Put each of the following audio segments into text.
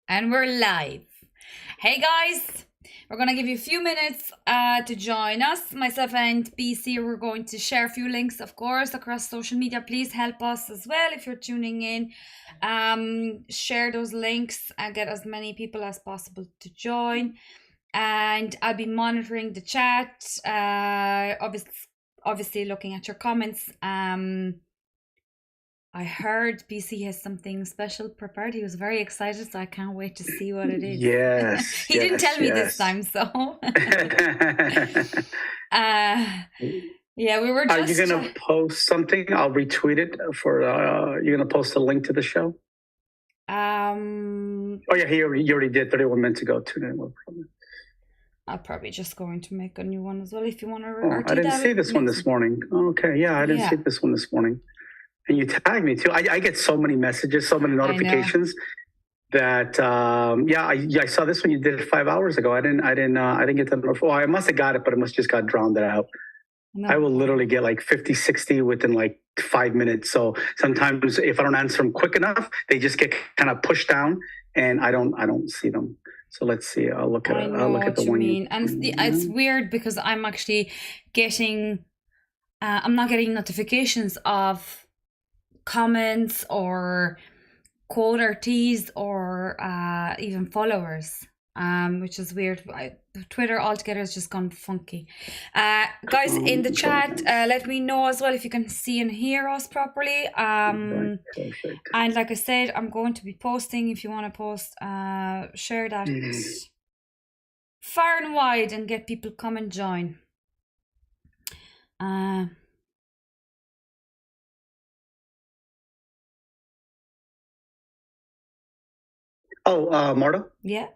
And we're live. Hey guys, we're going to give you a few minutes to join us. Myself and BC, we're going to share a few links, of course, across social media. Please help us as well if you're tuning in. Share those links and get as many people as possible to join. And I'll be monitoring the chat, obviously looking at your comments. I heard BC has something special prepared. He was very excited, so I can't wait to see what it is. Yes. He didn't tell me this time, so. Yeah, we were just. Are you going to post something? I'll retweet it for. You're going to post a link to the show. Oh yeah, you already did 31 minutes ago. I'm probably just going to make a new one as well if you want to. Oh, I didn't see this one this morning. Okay, yeah, I didn't see this one this morning. And you tagged me too. I get so many messages, so many notifications that I saw this one you did it 5 hours ago. I didn't get that. Well, I must have got it, but it must just got drowned out. No. I will literally get like 50, 60 within like 5 minutes. So sometimes if I don't answer them quick enough, they just get kind of pushed down, and I don't see them. So let's see. I'll look at the one. And it's weird because I'm actually getting. I'm not getting notifications of comments or quote RTs or even followers, which is weird. Twitter altogether has just gone funky. Guys, in the chat, let me know as well if you can see and hear us properly. And like I said, I'm going to be posting. If you want to post, share that far and wide and get people come and join. Marta? Yeah.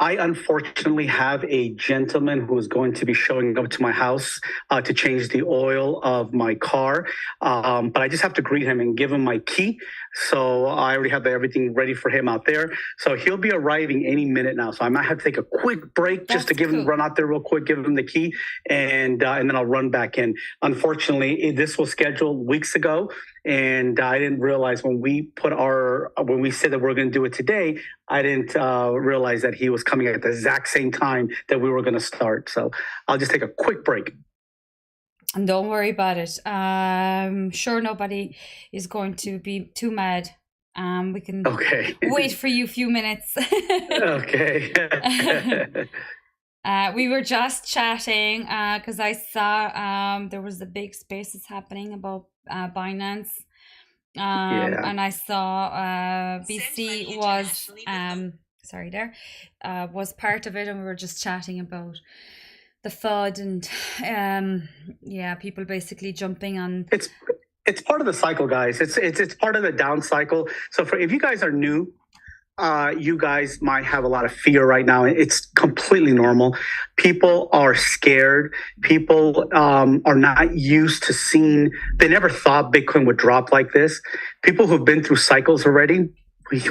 I unfortunately have a gentleman who is going to be showing up to my house to change the oil of my car. But I just have to greet him and give him my key. So I already have everything ready for him out there. So he'll be arriving any minute now. So I might have to take a quick break just to run out there real quick, give him the key, and then I'll run back in. Unfortunately, this was scheduled weeks ago. And I didn't realize when we said that we're going to do it today, I didn't realize that he was coming at the exact same time that we were going to start. So I'll just take a quick break. And don't worry about it. I'm sure nobody is going to be too mad. We can wait for you a few minutes. Okay. We were just chatting because I saw there was a big spaces happening about Binance, and I saw BC was was part of it, and we were just chatting about the FUD and people basically jumping on. It's part of the cycle, guys. It's part of the down cycle. So if you guys are new, you guys might have a lot of fear right now. It's completely normal. People are scared. People are not used to seeing. They never thought Bitcoin would drop like this. People who've been through cycles already,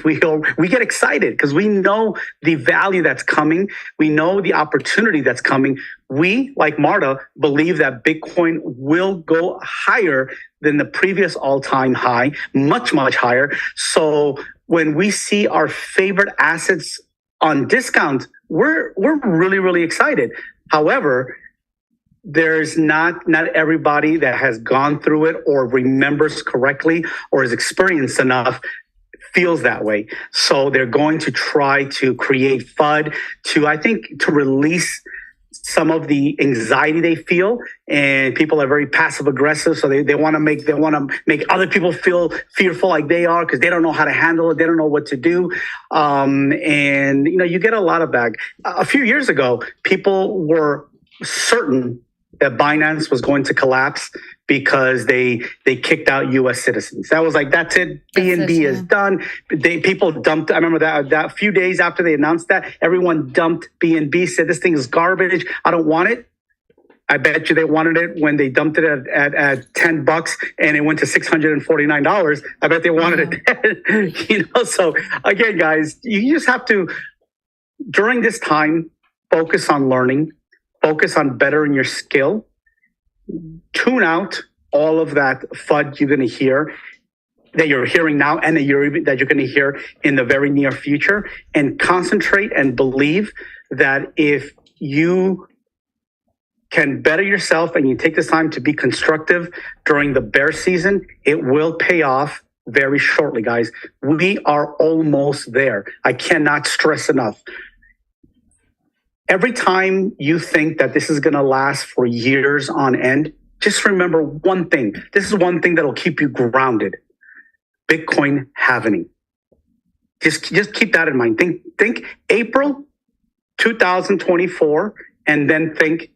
we get excited because we know the value that's coming. We know the opportunity that's coming. We, like Marta, believe that Bitcoin will go higher than the previous all-time high, much, much higher. So when we see our favorite assets on discount, we're really, really excited. However, there's not everybody that has gone through it or remembers correctly or is experienced enough feels that way. So they're going to try to create FUD to release some of the anxiety they feel, and people are very passive aggressive. So they want to make other people feel fearful like they are because they don't know how to handle it. They don't know what to do. And you get a lot of that. A few years ago, people were certain that Binance was going to collapse because they kicked out U.S. citizens. That was like, that's it. BNB is done. People dumped. I remember that few days after they announced that, everyone dumped BNB, said this thing is garbage. I don't want it. I bet you they wanted it when they dumped it at $10 and it went to $649. I bet they wanted it. So again, guys, you just have to, during this time, focus on learning. Focus on bettering your skill. Tune out all of that FUD you're going to hear. that you're hearing now and that you're going to hear in the very near future, and concentrate and believe that if you can better yourself and you take this time to be constructive during the bear season, it will pay off very shortly, guys. We are almost there. I cannot stress enough. Every time you think that this is going to last for years on end, just remember one thing. This is one thing that will keep you grounded. Bitcoin halvening. Just keep that in mind. Think April 2024, and then think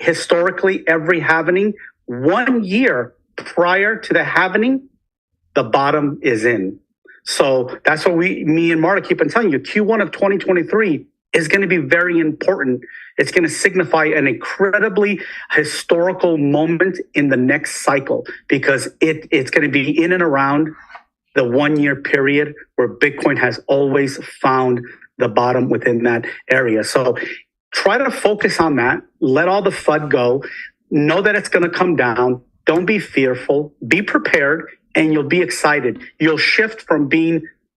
historically every halvening 1 year prior to the halvening, the bottom is in. So that's what me and Marta keep on telling you. Q1 of 2023 is going to be very important. It's going to signify an incredibly historical moment in the next cycle, because it's going to be in and around the 1 year period where Bitcoin has always found the bottom within that area. So try to focus on that. Let all the FUD go. Know that it's going to come down. Don't be fearful. Be prepared, and you'll be excited. You'll shift from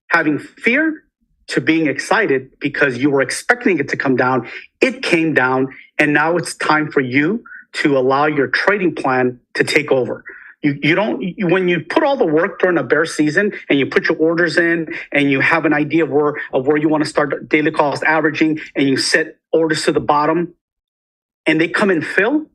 having fear to being excited because you were expecting it to come down. It came down, and now it's time for you to allow your trading plan to take over. When you put all the work during a bear season and you put your orders in and you have an idea of where you want to start daily cost averaging, and you set orders to the bottom and they come and fill,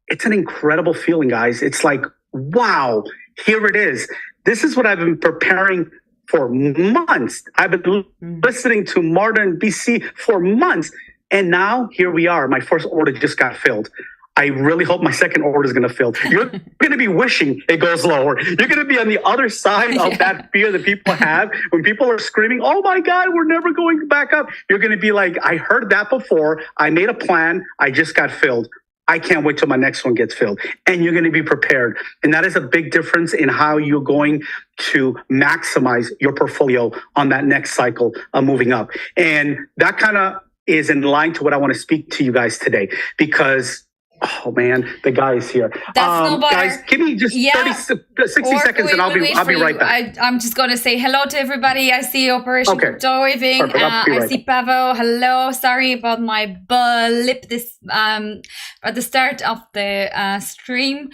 it's an incredible feeling, guys. It's like, wow, here it is. This is what I've been preparing for months. I've been listening to Marta and BC for months. And now here we are. My first order just got filled. I really hope my second order is going to fill. You're going to be wishing it goes lower. You're going to be on the other side of that fear that people have. When people are screaming, oh my God, we're never going back up. You're going to be like, I heard that before. I made a plan. I just got filled. I can't wait till my next one gets filled. And you're going to be prepared. And that is a big difference in how you're going to maximize your portfolio on that next cycle of moving up. And that kind of is in line to what I want to speak to you guys today, because oh man, the guy is here. That's no butter. Guys, give me just 60 seconds and I'll be right back. I'm just going to say hello to everybody. I see Operation Crypto waving. I see Pavo. Hello. Sorry about my blip this at the start of the stream.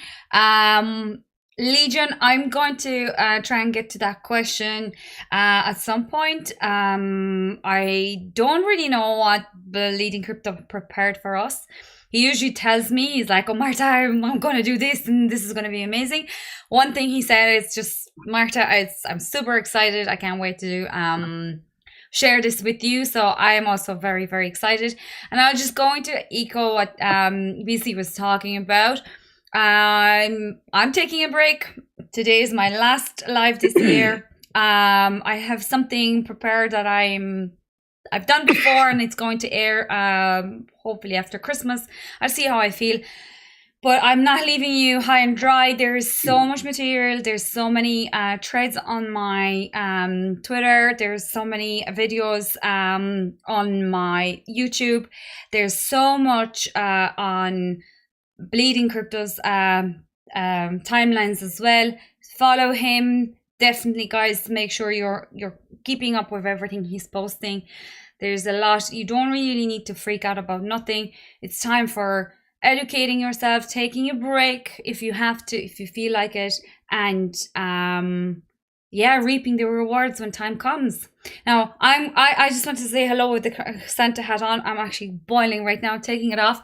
Legion, I'm going to try and get to that question at some point. I don't really know what the Leading Crypto prepared for us. He usually tells me, he's like, oh, Marta, I'm going to do this and this is going to be amazing. One thing he said is just, Marta, I'm super excited. I can't wait to share this with you. So I am also very, very excited. And I was just going to echo what BC was talking about. I'm taking a break. Today is my last live this year. I have something prepared that I've done before, and it's going to air hopefully after Christmas. I'll see how I feel, but I'm not leaving you high and dry. There is so much material. There's so many threads on my Twitter. There's so many videos on my YouTube. There's so much on Bleeding Crypto's timelines as well. Follow him. Definitely, guys, make sure you're keeping up with everything he's posting. There's a lot. You don't really need to freak out about nothing. It's time for educating yourself, taking a break if you have to, if you feel like it, and reaping the rewards when time comes. Now, I just want to say hello with the Santa hat on. I'm actually boiling right now, taking it off.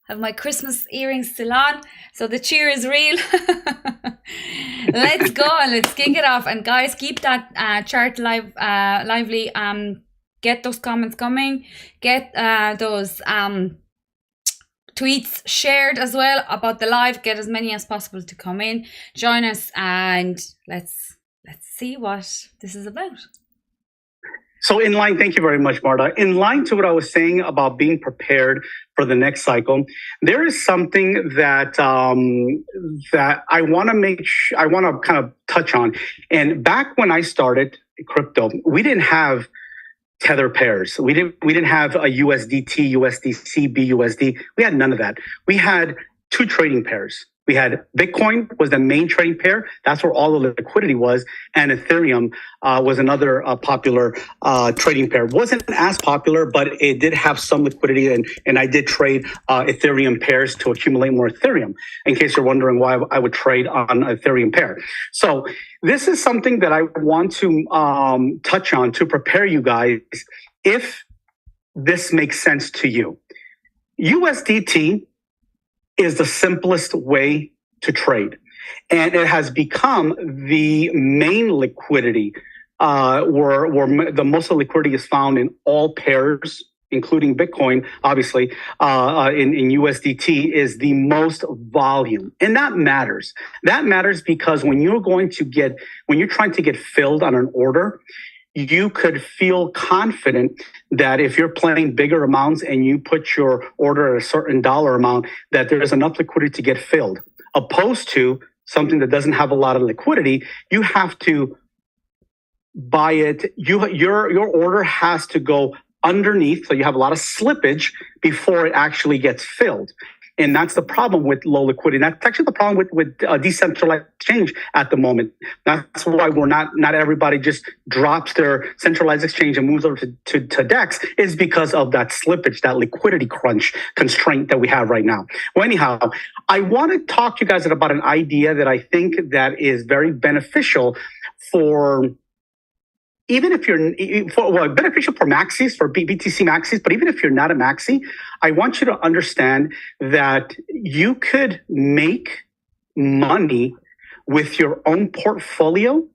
Have my Christmas earrings still on, so the cheer is real. Let's go and let's kick it off. And guys, keep that chart lively. Get those comments coming. Get those tweets shared as well about the live. Get as many as possible to come in, join us, and let's see what this is about. So in line, thank you very much, Marta. In line to what I was saying about being prepared for the next cycle, there is something that that I want to kind of touch on. And back when I started crypto, we didn't have tether pairs. We didn't have a USDT, USDC, BUSD. We had none of that. We had two trading pairs. We had Bitcoin was the main trading pair. That's where all the liquidity was. And Ethereum was another popular trading pair. It wasn't as popular, but it did have some liquidity. And I did trade Ethereum pairs to accumulate more Ethereum, in case you're wondering why I would trade on Ethereum pair. So this is something that I want to touch on to prepare you guys if this makes sense to you. USDT is the simplest way to trade. And it has become the main liquidity, where the most of the liquidity is found in all pairs, including Bitcoin, obviously, in USDT is the most volume. And that matters. That matters because when you're trying to get filled on an order, you could feel confident that if you're playing bigger amounts and you put your order at a certain dollar amount, that there's enough liquidity to get filled. Opposed to something that doesn't have a lot of liquidity, you have to buy it. Your order has to go underneath, so you have a lot of slippage before it actually gets filled. And that's the problem with low liquidity. That's actually the problem with decentralized exchange at the moment. That's why not everybody just drops their centralized exchange and moves over to DEX, is because of that slippage, that liquidity crunch constraint that we have right now. Well, anyhow, I want to talk to you guys about an idea that I think that is very beneficial for, even if beneficial for maxis, for BTC maxis, but even if you're not a maxi, I want you to understand that you could make money with your own portfolio,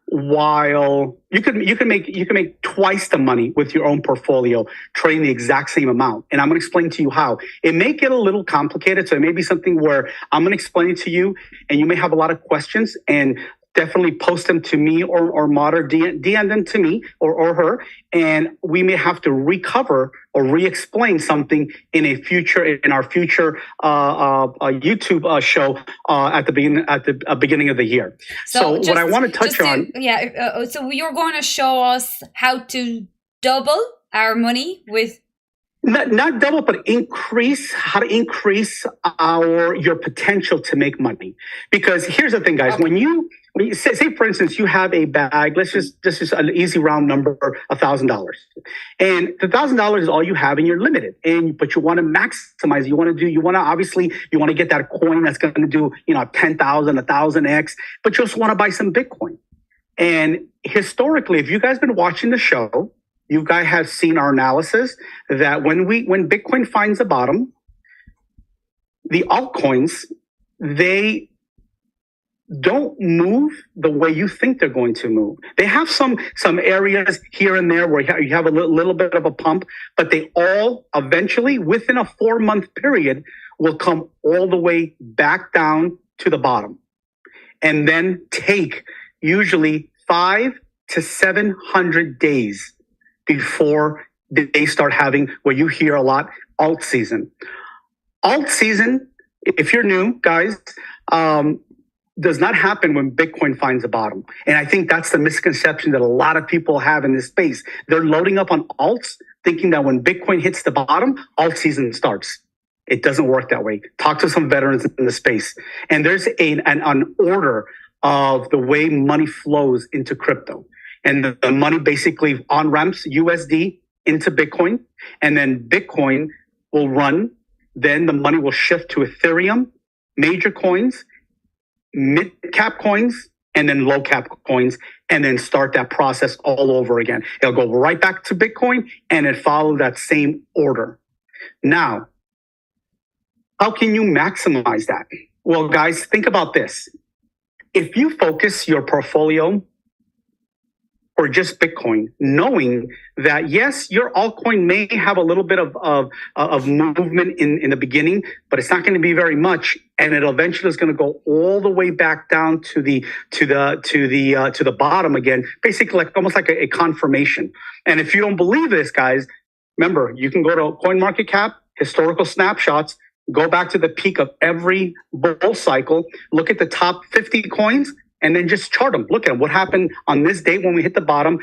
while you can make twice the money with your own portfolio trading the exact same amount. And I'm going to explain to you how. It may get a little complicated, so it may be something where I'm going to explain it to you, and you may have a lot of questions, and definitely post them to me or Marta, DM them to me or her, and we may have to recover or re-explain something in our future YouTube show at the beginning of the year. So what I want to touch on, so you're going to show us how to double our money with. Not double, but how to increase your potential to make money. Because here's the thing, guys, when you say, for instance, you have a bag, this is an easy round number, $1,000. And the $1,000 is all you have and you're limited. But you want to maximize, you want to get that coin that's going to do, 10,000, 1,000x, but you also want to buy some Bitcoin. And historically, if you guys been watching the show, you guys have seen our analysis that when Bitcoin finds a bottom, the altcoins, they don't move the way you think they're going to move. They have some areas here and there where you have a little bit of a pump, but they all eventually, within a 4-month period, will come all the way back down to the bottom, and then take usually 500 to 700 days before they start having what you hear a lot, alt season. Alt season, if you're new, guys, does not happen when Bitcoin finds a bottom. And I think that's the misconception that a lot of people have in this space. They're loading up on alts, thinking that when Bitcoin hits the bottom, alt season starts. It doesn't work that way. Talk to some veterans in the space. And there's an order of the way money flows into crypto. And the money basically on-ramps USD into Bitcoin, and then Bitcoin will run. Then the money will shift to Ethereum, major coins, mid-cap coins, and then low-cap coins, and then start that process all over again. It'll go right back to Bitcoin, and it follow that same order. Now, how can you maximize that? Well, guys, think about this. If you focus your portfolio or just Bitcoin, knowing that yes, your altcoin may have a little bit of movement in the beginning, but it's not going to be very much, and it eventually is going to go all the way back down to the bottom again, basically almost like a confirmation. And if you don't believe this, guys, remember, you can go to CoinMarketCap, historical snapshots, go back to the peak of every bull cycle, look at the top 50 coins, and then just chart them. Look at them. What happened on this date when we hit the bottom?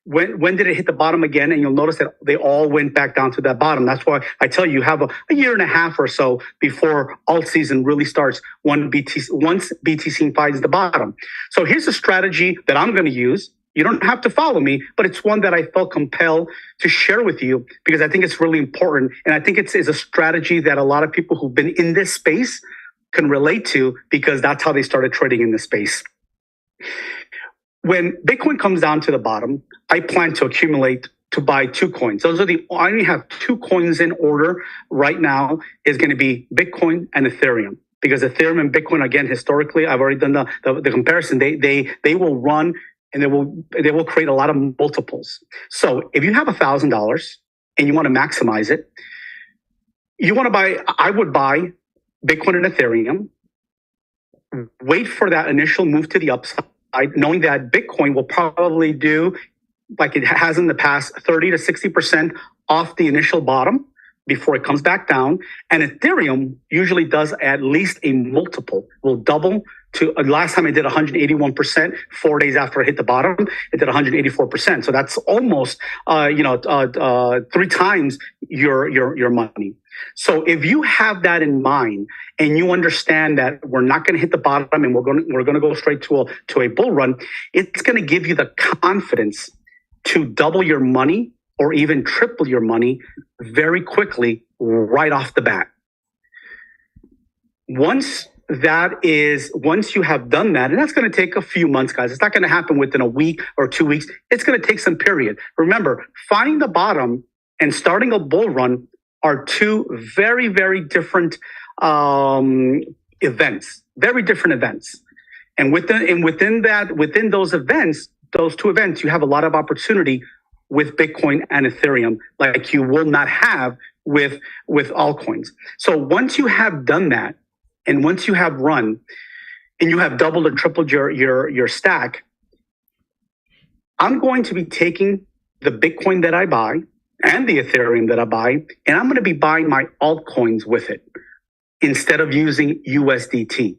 when did it hit the bottom again? And you'll notice that they all went back down to that bottom. That's why I tell you have a year and a half or so before alt season really starts once BTC finds the bottom. So here's a strategy that I'm going to use. You don't have to follow me, but it's one that I felt compelled to share with you because I think it's really important. And I think it's a strategy that a lot of people who've been in this space can relate to because that's how they started trading in this space. When Bitcoin comes down to the bottom, I plan to accumulate to buy 2 coins. I only have 2 coins in order right now is going to be Bitcoin and Ethereum. Because Ethereum and Bitcoin, again, historically, I've already done the comparison. They will run and they will create a lot of multiples. So if you have $1,000 and you want to maximize it, I would buy Bitcoin and Ethereum, wait for that initial move to the upside, knowing that Bitcoin will probably do, like it has in the past, 30 to 60% off the initial bottom before it comes back down. And Ethereum usually does at least a multiple, will double to, last time it did 181%, 4 days after it hit the bottom, it did 184%. So that's almost, 3 times your money. So if you have that in mind and you understand that we're not going to hit the bottom and we're going to go straight to a bull run, it's going to give you the confidence to double your money or even triple your money very quickly right off the bat. Once you have done that, and that's going to take a few months, guys. It's not going to happen within a week or 2 weeks. It's going to take some period. Remember, finding the bottom and starting a bull run are 2 very, very different events, very different events. And within those events, those 2 events, you have a lot of opportunity with Bitcoin and Ethereum, like you will not have with altcoins. So once you have done that, and once you have run, and you have doubled or tripled your stack, I'm going to be taking the Bitcoin that I buy and the Ethereum that I buy, and I'm going to be buying my altcoins with it instead of using USDT.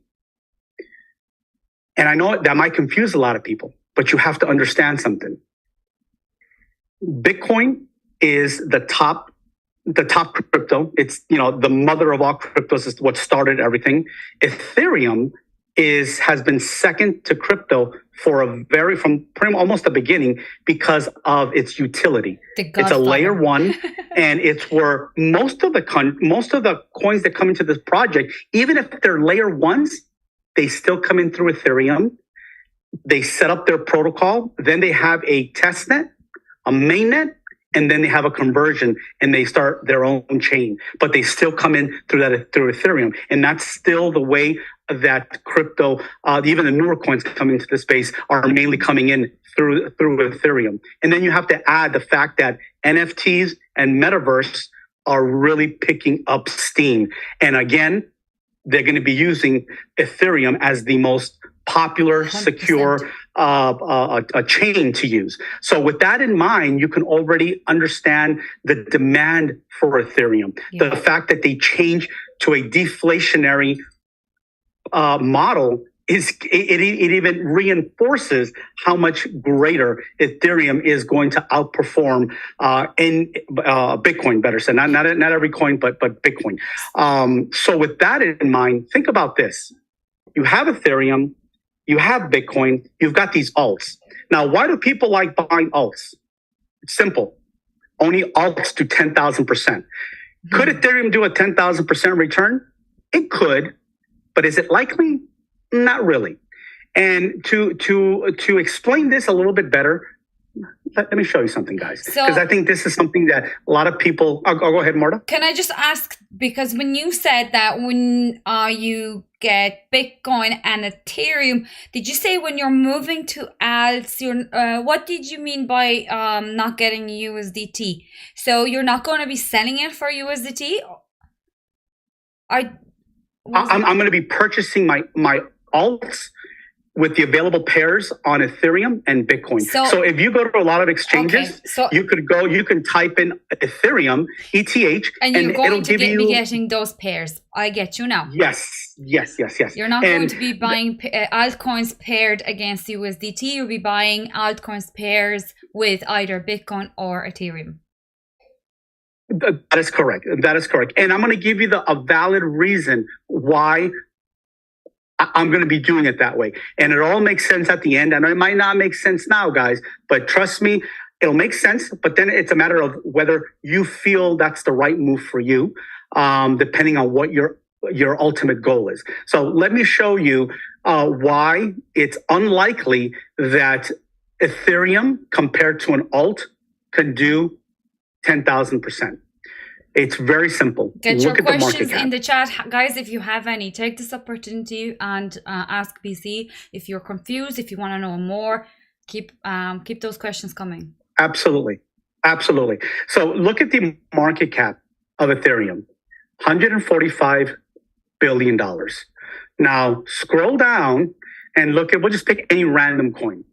And I know that might confuse a lot of people, but you have to understand something. Bitcoin is the top crypto. It's, the mother of all cryptos, is what started everything. Ethereum has been second to crypto from almost the beginning because of its utility. It's a layer 1, and it's where most of the coins that come into this project, even if they're layer 1s, they still come in through Ethereum. They set up their protocol, then they have a test net, a mainnet, and then they have a conversion and they start their own chain, but they still come in through Ethereum. And that's still the way that crypto, even the newer coins coming into the space, are mainly coming in through Ethereum. And then you have to add the fact that NFTs and MartaVerse are really picking up steam. And again, they're going to be using Ethereum as the most popular, 100%. Secure a chain to use. So with that in mind, you can already understand the demand for Ethereum. Yeah. The fact that they change to a deflationary model it even reinforces how much greater Ethereum is going to outperform in Bitcoin. Better said, not every coin, but Bitcoin. So with that in mind, think about this: you have Ethereum. You have Bitcoin, you've got these alts. Now, why do people like buying alts? It's simple. Only alts do 10,000%. Could Ethereum do a 10,000% return? It could, but is it likely? Not really. And to explain this a little bit better, let me show you something, guys, because I think this is something that a lot of people. I'll go ahead, Marta. Can I just ask, because when you said that when you get Bitcoin and Ethereum, did you say when you're moving to alts, what did you mean by not getting USDT? So you're not going to be selling it for USDT? I'm going to be purchasing my alts with the available pairs on Ethereum and Bitcoin. So if you go to a lot of exchanges, you can type in Ethereum, ETH, and you're going to be getting those pairs. I get you now. Yes. You're not going to be buying altcoins paired against USDT. You'll be buying altcoins pairs with either Bitcoin or Ethereum. That is correct. That is correct. And I'm going to give you a valid reason why I'm going to be doing it that way. And it all makes sense at the end. And it might not make sense now, guys, but trust me, it'll make sense. But then it's a matter of whether you feel that's the right move for you, depending on what your ultimate goal is. So let me show you why it's unlikely that Ethereum compared to an alt can do 10,000%. It's very simple. Get your questions in the chat. Guys, if you have any, take this opportunity and ask BC. If you're confused, if you want to know more, keep those questions coming. Absolutely. Absolutely. So look at the market cap of Ethereum, $145 billion. Now scroll down and look at, we'll just pick any random coin.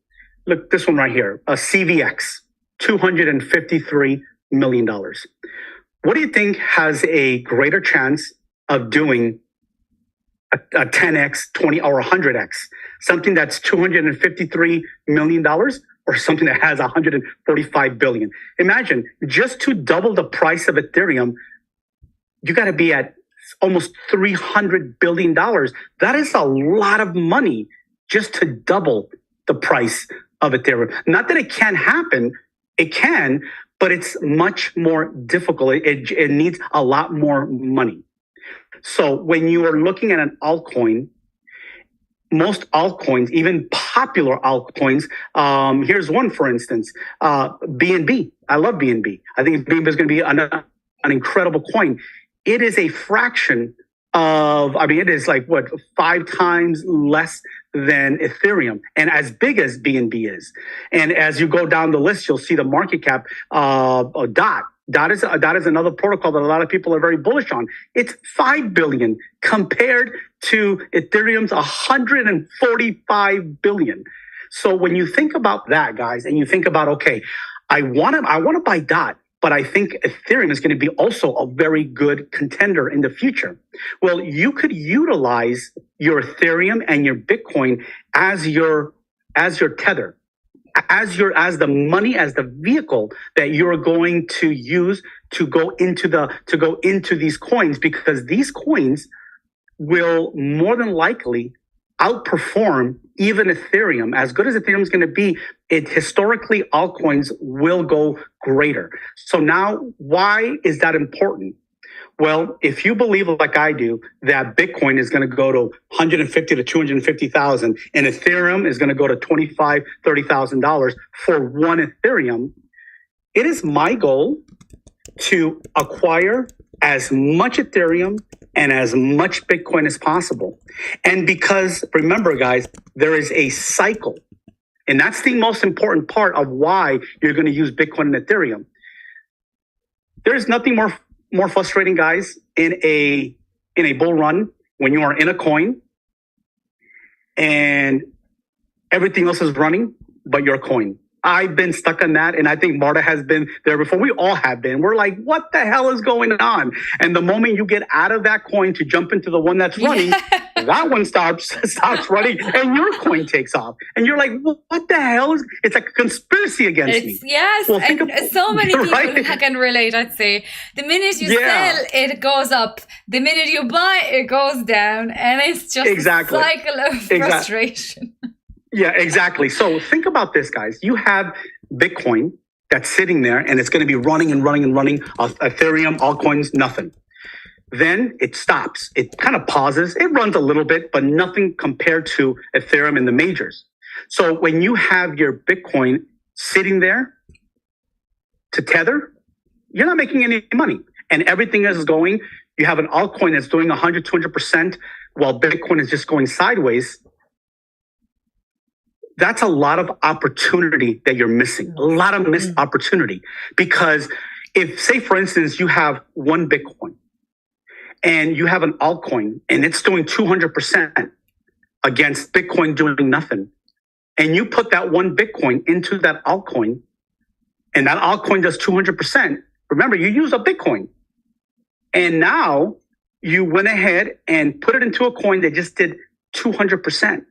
Look, this one right here, a CVX, $253 million. What do you think has a greater chance of doing a 10x, 20, or 100x? Something that's $253 million or something that has 145 billion? Imagine, just to double the price of Ethereum, you got to be at almost $300 billion. That is a lot of money just to double the price of Ethereum. Not that it can't happen, it can, but it's much more difficult. It needs a lot more money. So when you are looking at an altcoin, most altcoins, even popular altcoins, here's one, for instance, BNB. I love BNB. I think BNB is going to be an incredible coin. It is a fraction of, I mean, it is like, what, 5 times less than Ethereum, and as big as BNB is. And as you go down the list, you'll see the market cap DOT. DOT is another protocol that a lot of people are very bullish on. It's 5 billion compared to Ethereum's 145 billion. So when you think about that, guys, and you think about, okay, I want to buy DOT, but I think Ethereum is going to be also a very good contender in the future. Well, you could utilize your Ethereum and your Bitcoin as your tether, as the money, as the vehicle that you're going to use to go into these coins, because these coins will more than likely outperform even Ethereum. As good as Ethereum is going to be, historically altcoins will go greater. So now, why is that important? Well, if you believe, like I do, that Bitcoin is going to go to 150 to 250,000 and Ethereum is going to go to $25,000, $30,000 for one Ethereum, it is my goal to acquire as much Ethereum and as much Bitcoin as possible. And because, remember, guys, there is a cycle. And that's the most important part of why you're going to use Bitcoin and Ethereum. There's nothing more frustrating, guys, in a bull run when you are in a coin and everything else is running but your coin. I've been stuck on that, and I think Marta has been there before. We all have been. We're like, what the hell is going on? And the moment you get out of that coin to jump into the one that's running, that one stops running, and your coin takes off. And you're like, what the hell is? It's like a conspiracy against me. Yes, well, and so many people can relate. I'd say the minute you sell, it goes up. The minute you buy, it goes down, and it's just a cycle of frustration. Yeah, exactly. So think about this, guys. You have Bitcoin that's sitting there and it's going to be running and running and running. Ethereum, altcoins, nothing. Then it stops. It kind of pauses. It runs a little bit, but nothing compared to Ethereum and the majors. So when you have your Bitcoin sitting there to tether, you're not making any money. And everything is going, you have an altcoin that's doing 100, 200%, while Bitcoin is just going sideways. That's a lot of opportunity that you're missing, a lot of missed opportunity. Because if, say, for instance, you have one Bitcoin and you have an altcoin and it's doing 200% against Bitcoin doing nothing, and you put that one Bitcoin into that altcoin and that altcoin does 200%, remember, you use a Bitcoin. And now you went ahead and put it into a coin that just did 200%.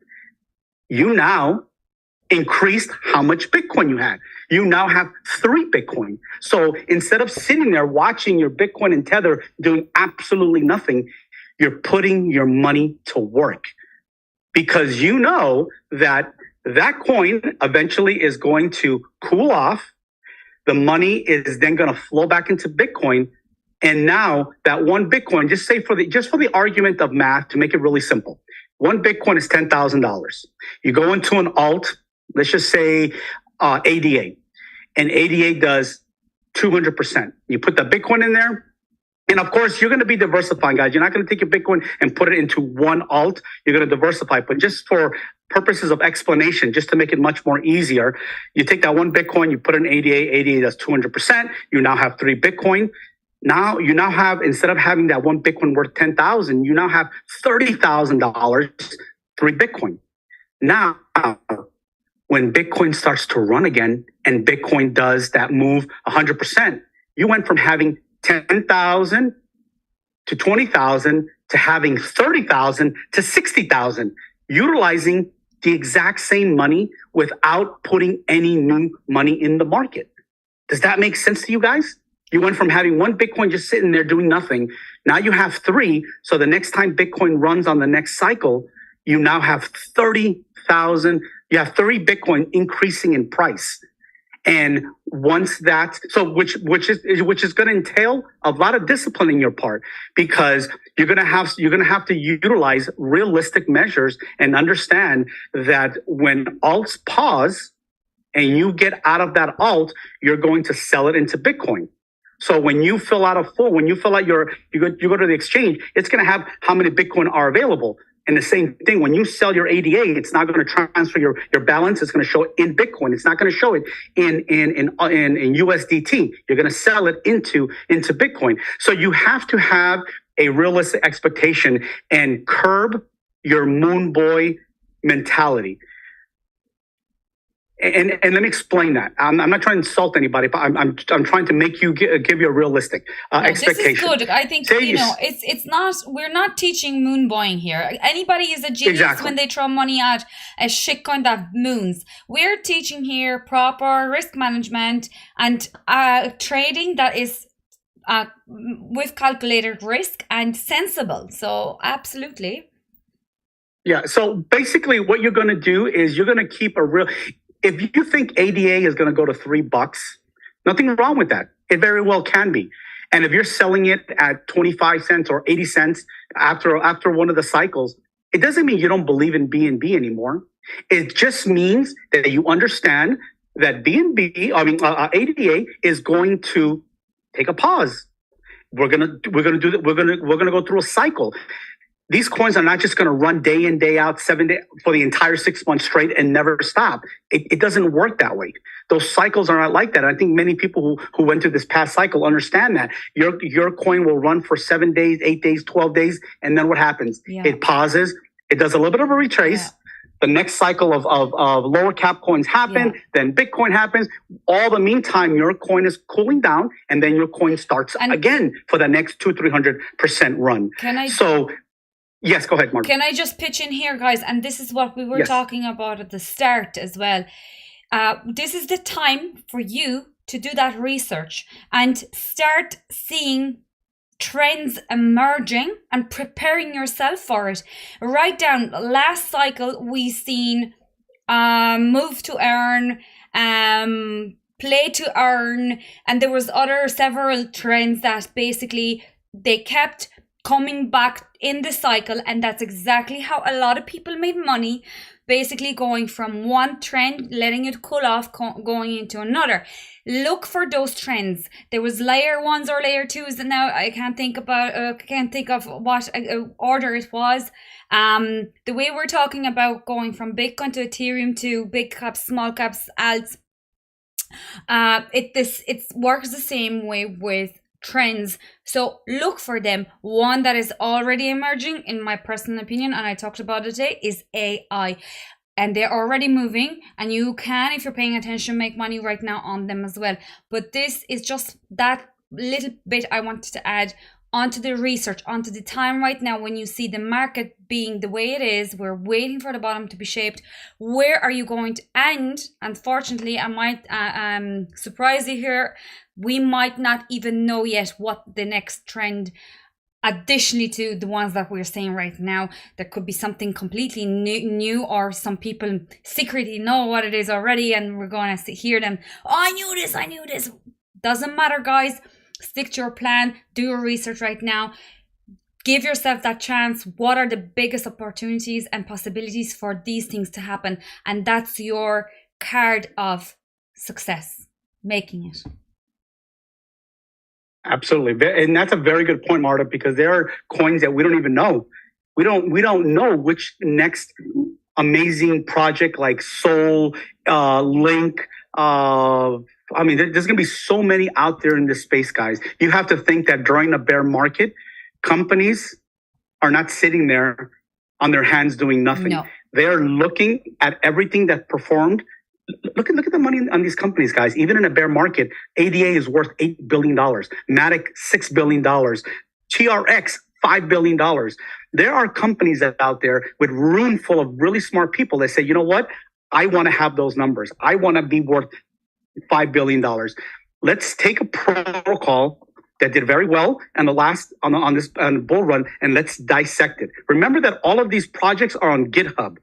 You now increased how much Bitcoin you had. You now have 3 Bitcoin. So instead of sitting there watching your Bitcoin and Tether doing absolutely nothing, you're putting your money to work, because you know that that coin eventually is going to cool off. The money is then going to flow back into Bitcoin. And now that 1 Bitcoin, just for the argument of math, to make it really simple, 1 Bitcoin is $10,000. You go into an alt, let's just say ADA, and ADA does 200%. You put the Bitcoin in there, and of course, you're going to be diversifying, guys. You're not going to take your Bitcoin and put it into one alt. You're going to diversify. But just for purposes of explanation, just to make it much more easier, you take that 1 Bitcoin, you put it in ADA. ADA does 200%. You now have 3 Bitcoin. Now you have, instead of having that 1 Bitcoin worth $10,000, you now have $30,000, 3 Bitcoin. Now, when Bitcoin starts to run again and Bitcoin does that move 100%, you went from having 10,000 to 20,000 to having 30,000 to 60,000, utilizing the exact same money without putting any new money in the market. Does that make sense to you guys? You went from having 1 Bitcoin just sitting there doing nothing. Now you have 3. So the next time Bitcoin runs on the next cycle, you now have 30,000. You have 30 Bitcoin increasing in price. And once that, so which is going to entail a lot of discipline in your part, because you're going to have to utilize realistic measures and understand that when alts pause and you get out of that alt, you're going to sell it into Bitcoin. So when you fill out you go to the exchange, it's going to have how many Bitcoin are available. And the same thing, when you sell your ADA, it's not going to transfer your balance. It's going to show it in Bitcoin. It's not going to show it in USDT. You're going to sell it into Bitcoin. So you have to have a realistic expectation and curb your moon boy mentality. And let me explain that. I'm not trying to insult anybody, but I'm trying to make you give you a realistic expectation. This is good. I think it's not. We're not teaching moon boying here. Anybody is a genius when they throw money at a shitcoin that moons. We're teaching here proper risk management and trading that is with calculated risk and sensible. So absolutely. Yeah. So basically, what you're going to do is you're going to keep a real. If you think ADA is going to go to $3, nothing wrong with that. It very well can be. And if you're selling it at 25 cents or 80 cents after one of the cycles, it doesn't mean you don't believe in BNB anymore. It just means that you understand that ADA is going to take a pause. We're gonna go through a cycle. These coins are not just going to run day in, day out, 7 days for the entire 6 months straight and never stop. It doesn't work that way. Those cycles are not like that. I think many people who went through this past cycle understand that. Your coin will run for 7 days, 8 days, 12 days, and then what happens? Yeah. It pauses. It does a little bit of a retrace. Yeah. The next cycle of lower cap coins happen. Yeah. Then Bitcoin happens. All the meantime, your coin is cooling down, and then your coin starts again for the next 200-300% run. Yes, go ahead, Mark. Can I just pitch in here, guys? And this is what we were talking about at the start as well. This is the time for you to do that research and start seeing trends emerging and preparing yourself for it. Write down, last cycle we seen move to earn, play to earn, and there was several trends that basically they kept coming back in the cycle, and that's exactly how a lot of people made money, basically going from one trend, letting it cool off, going into another. Look for those trends. There was layer 1s or layer 2s, and now I can't think of what order it was. The way we're talking about going from Bitcoin to Ethereum to big caps, small caps, alts, it works the same way with trends. So look for them. One that is already emerging, in my personal opinion, and I talked about it today, is AI. And they're already moving, and you can, if you're paying attention, make money right now on them as well. But this is just that little bit I wanted to add onto the research, onto the time right now when you see the market being the way it is, we're waiting for the bottom to be shaped. Where are you going to end? Unfortunately, I might surprise you here. We might not even know yet what the next trend, additionally to the ones that we're seeing right now. There could be something completely new, or some people secretly know what it is already, and we're going to hear them, oh, I knew this. Doesn't matter, guys. Stick to your plan. Do your research right now. Give yourself that chance. What are the biggest opportunities and possibilities for these things to happen? And that's your card of success, making it. Absolutely. And that's a very good point, Marta, because there are coins that we don't even know. We don't know which next amazing project like Soul, Link, I mean, there's going to be so many out there in this space, guys. You have to think that during a bear market, companies are not sitting there on their hands doing nothing. No. They're looking at everything that performed. Look at the money on these companies, guys. Even in a bear market, ADA is worth $8 billion. Matic, $6 billion. TRX, $5 billion. There are companies out there with room full of really smart people that say, you know what? I want to have those numbers. I want to be worth $5 billion. Let's take a protocol that did very well on the last on this bull run, and let's dissect it. Remember that all of these projects are on GitHub.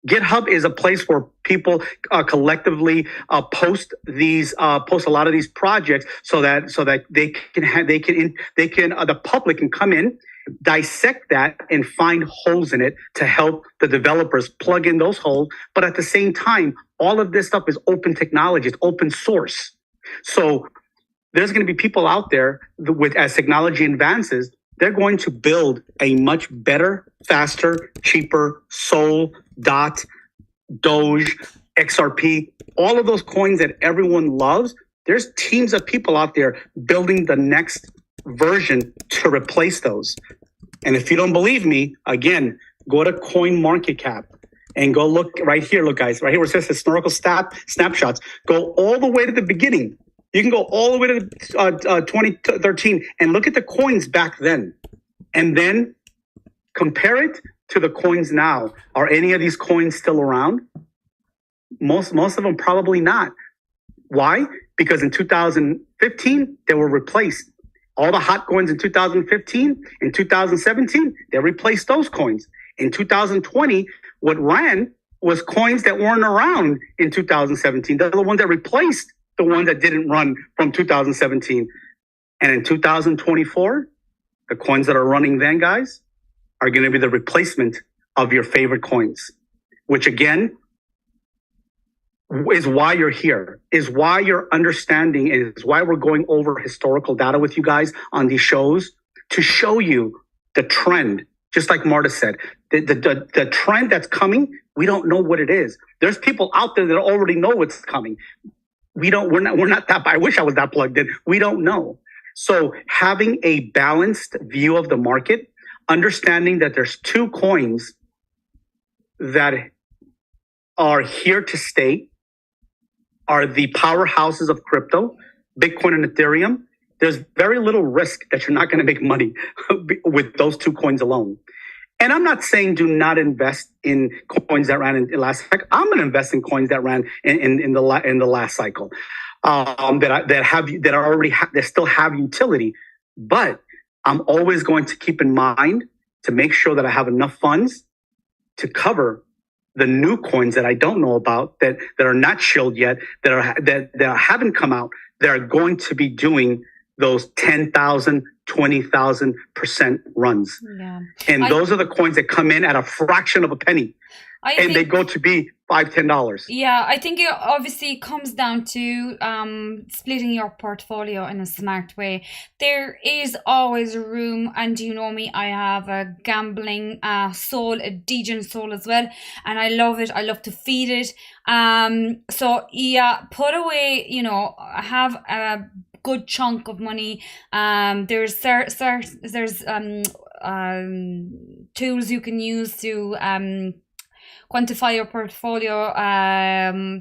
GitHub is a place where people collectively post a lot of these projects so that the public can come in, dissect that, and find holes in it to help the developers plug in those holes. But at the same time, all of this stuff is open technology. It's open source. So there's going to be people out there as technology advances, they're going to build a much better, faster, cheaper Sol, DOT, Doge, XRP, all of those coins that everyone loves. There's teams of people out there building the next version to replace those. And if you don't believe me, again, go to CoinMarketCap and go look right here. Look, guys, right here where it says historical snapshots. Go all the way to the beginning. You can go all the way to 2013 and look at the coins back then, and then compare it to the coins now. Are any of these coins still around? Most of them probably not. Why? Because in 2015 they were replaced. All the hot coins in 2015, in 2017, they replaced those coins. In 2020, what ran was coins that weren't around in 2017. They're the ones that replaced the ones that didn't run from 2017. And in 2024, the coins that are running then, guys, are going to be the replacement of your favorite coins, which again is why you're here, is why you're understanding, is why we're going over historical data with you guys on these shows to show you the trend. Just like Marta said, the trend that's coming, we don't know what it is. There's people out there that already know what's coming. We're not that, I wish I was that plugged in. We don't know. So having a balanced view of the market, understanding that there's two coins that are here to stay, are the powerhouses of crypto, Bitcoin and Ethereum. There's very little risk that you're not going to make money with those two coins alone. And I'm not saying do not invest in coins that ran in the last cycle. I'm going to invest in coins that ran in the last cycle, that still have utility. But I'm always going to keep in mind to make sure that I have enough funds to cover the new coins that I don't know about, that are not shilled yet, that haven't come out, that are going to be doing those 10,000, 20,000% runs. Yeah. And those are the coins that come in at a fraction of a penny. And they go to be $5, $10. Yeah, I think it obviously comes down to splitting your portfolio in a smart way. There is always room, and you know me, I have a gambling soul, a degen soul as well, and I love it. I love to feed it. So yeah, put away, have a good chunk of money. There's tools you can use to quantify your portfolio.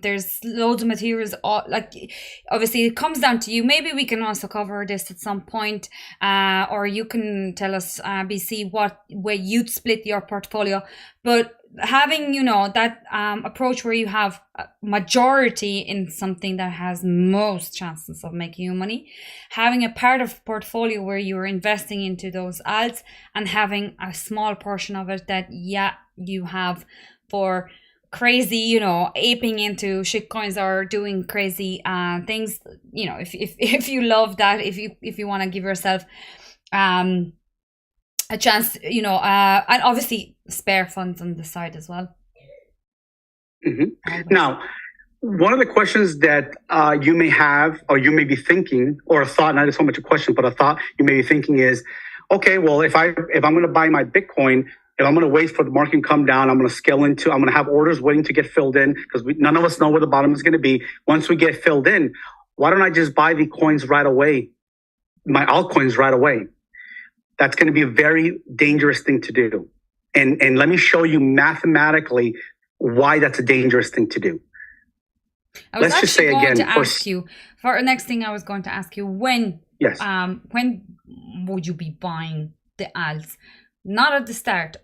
There's loads of materials. Like, obviously, it comes down to you. Maybe we can also cover this at some point, or you can tell us, BC, what way you'd split your portfolio. But having, you know, that approach where you have a majority in something that has most chances of making you money, having a part of portfolio where you're investing into those alts, and having a small portion of it that you have for crazy, you know, aping into shitcoins or doing crazy things. You know, if you love that, if you want to give yourself a chance, you know, and obviously spare funds on the side as well. Mm-hmm. Now, one of the questions that you may have, or you may be thinking, or a thought, not so much a question, but a thought you may be thinking is, okay, well, if I'm going to buy my Bitcoin, if I'm going to wait for the market to come down, I'm going to have orders waiting to get filled in, because none of us know where the bottom is going to be. Once we get filled in, why don't I just buy the coins right away, my altcoins right away? That's going to be a very dangerous thing to do. And let me show you mathematically why that's a dangerous thing to do. Let's just say again, for the next thing I was going to ask you, when would you be buying the alts? Not at the start.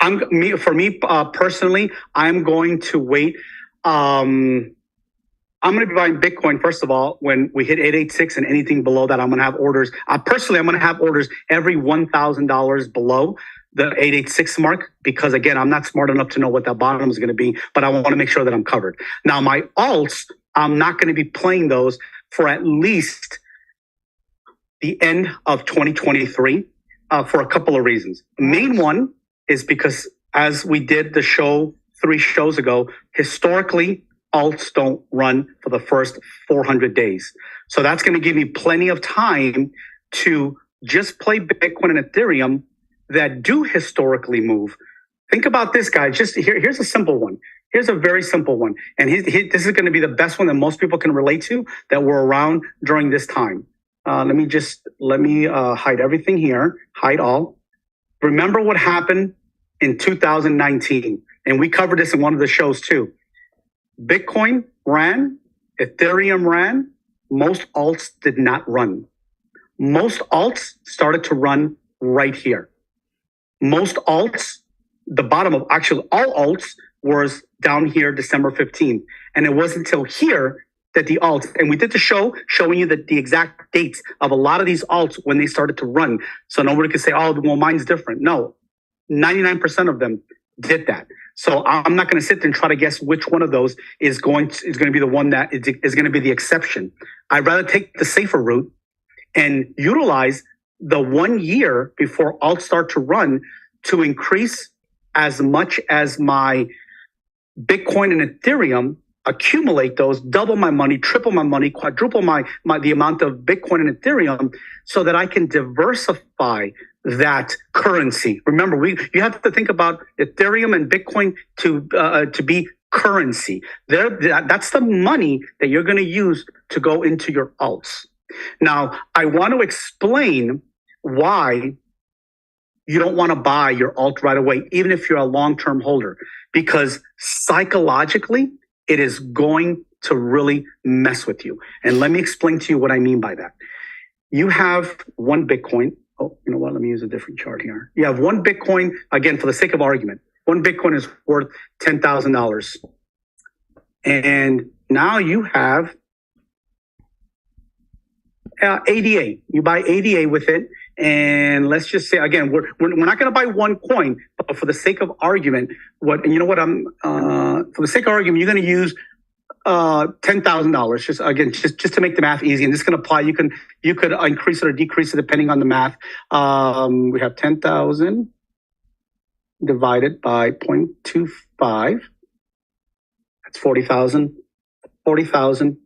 For me personally, I'm going to wait. I'm going to be buying Bitcoin, first of all, when we hit 886, and anything below that, I'm going to have orders. Personally, I'm going to have orders every $1,000 below the 886 mark, because again, I'm not smart enough to know what that bottom is going to be, but I want to make sure that I'm covered. Now, my alts, I'm not going to be playing those for at least the end of 2023 for a couple of reasons. Main one is because, as we did the show 3 shows ago, historically, alts don't run for the first 400 days. So that's going to give me plenty of time to just play Bitcoin and Ethereum that do historically move. Think about this, guys. Here's a simple one. Here's a very simple one. And this is going to be the best one that most people can relate to that were around during this time. Let me hide everything here. Hide all. Remember what happened in 2019. And we covered this in one of the shows too. Bitcoin ran, Ethereum ran, most alts did not run. Most alts started to run right here. Most alts, the bottom of actually all alts was down here December 15th. And it wasn't until here that the alts, and we did the show showing you the exact dates of a lot of these alts when they started to run. So nobody could say, oh, well, mine's different. No, 99% of them did that. So I'm not going to sit there and try to guess which one of those is going to be the one that is going to be the exception. I'd rather take the safer route and utilize the 1 year before alts start to run to increase as much as my Bitcoin and Ethereum, accumulate those, double my money, triple my money, quadruple the amount of Bitcoin and Ethereum, so that I can diversify that currency. Remember, you have to think about Ethereum and Bitcoin to be currency. That's the money that you're going to use to go into your alts. Now, I want to explain why you don't want to buy your alt right away, even if you're a long-term holder, because psychologically, it is going to really mess with you. And let me explain to you what I mean by that. You have one Bitcoin. Oh, you know what? Let me use a different chart here. You have one Bitcoin, again, for the sake of argument, one Bitcoin is worth $10,000. And now you have ADA. You buy ADA with it. And let's just say, again, we're not going to buy one coin, but for the sake of argument, for the sake of argument, you're going to use $10,000. Just to make the math easy, and this can apply. You could increase it or decrease it depending on the math. We have 10,000 divided by 0.25. That's 40,000. 40,000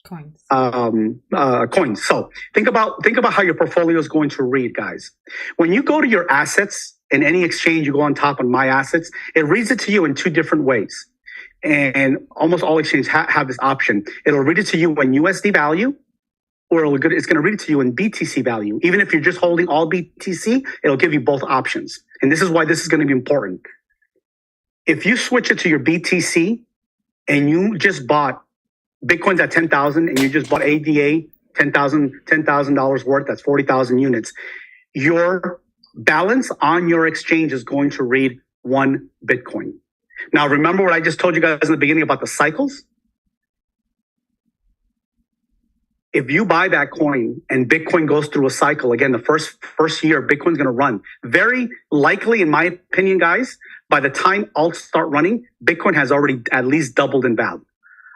coins. Coins. So think about how your portfolio is going to read, guys. When you go to your assets in any exchange, you go on top on My Assets. It reads it to you in 2 different ways. And almost all exchanges have this option. It'll read it to you in USD value, or it's going to read it to you in BTC value. Even if you're just holding all BTC, it'll give you both options. And this is why this is going to be important. If you switch it to your BTC and you just bought Bitcoin's at 10,000 and you just bought ADA $10,000 worth, that's 40,000 units, your balance on your exchange is going to read 1 Bitcoin. Now, remember what I just told you guys in the beginning about the cycles? If you buy that coin and Bitcoin goes through a cycle, again, the first year Bitcoin's going to run, very likely, in my opinion, guys, by the time alts start running, Bitcoin has already at least doubled in value.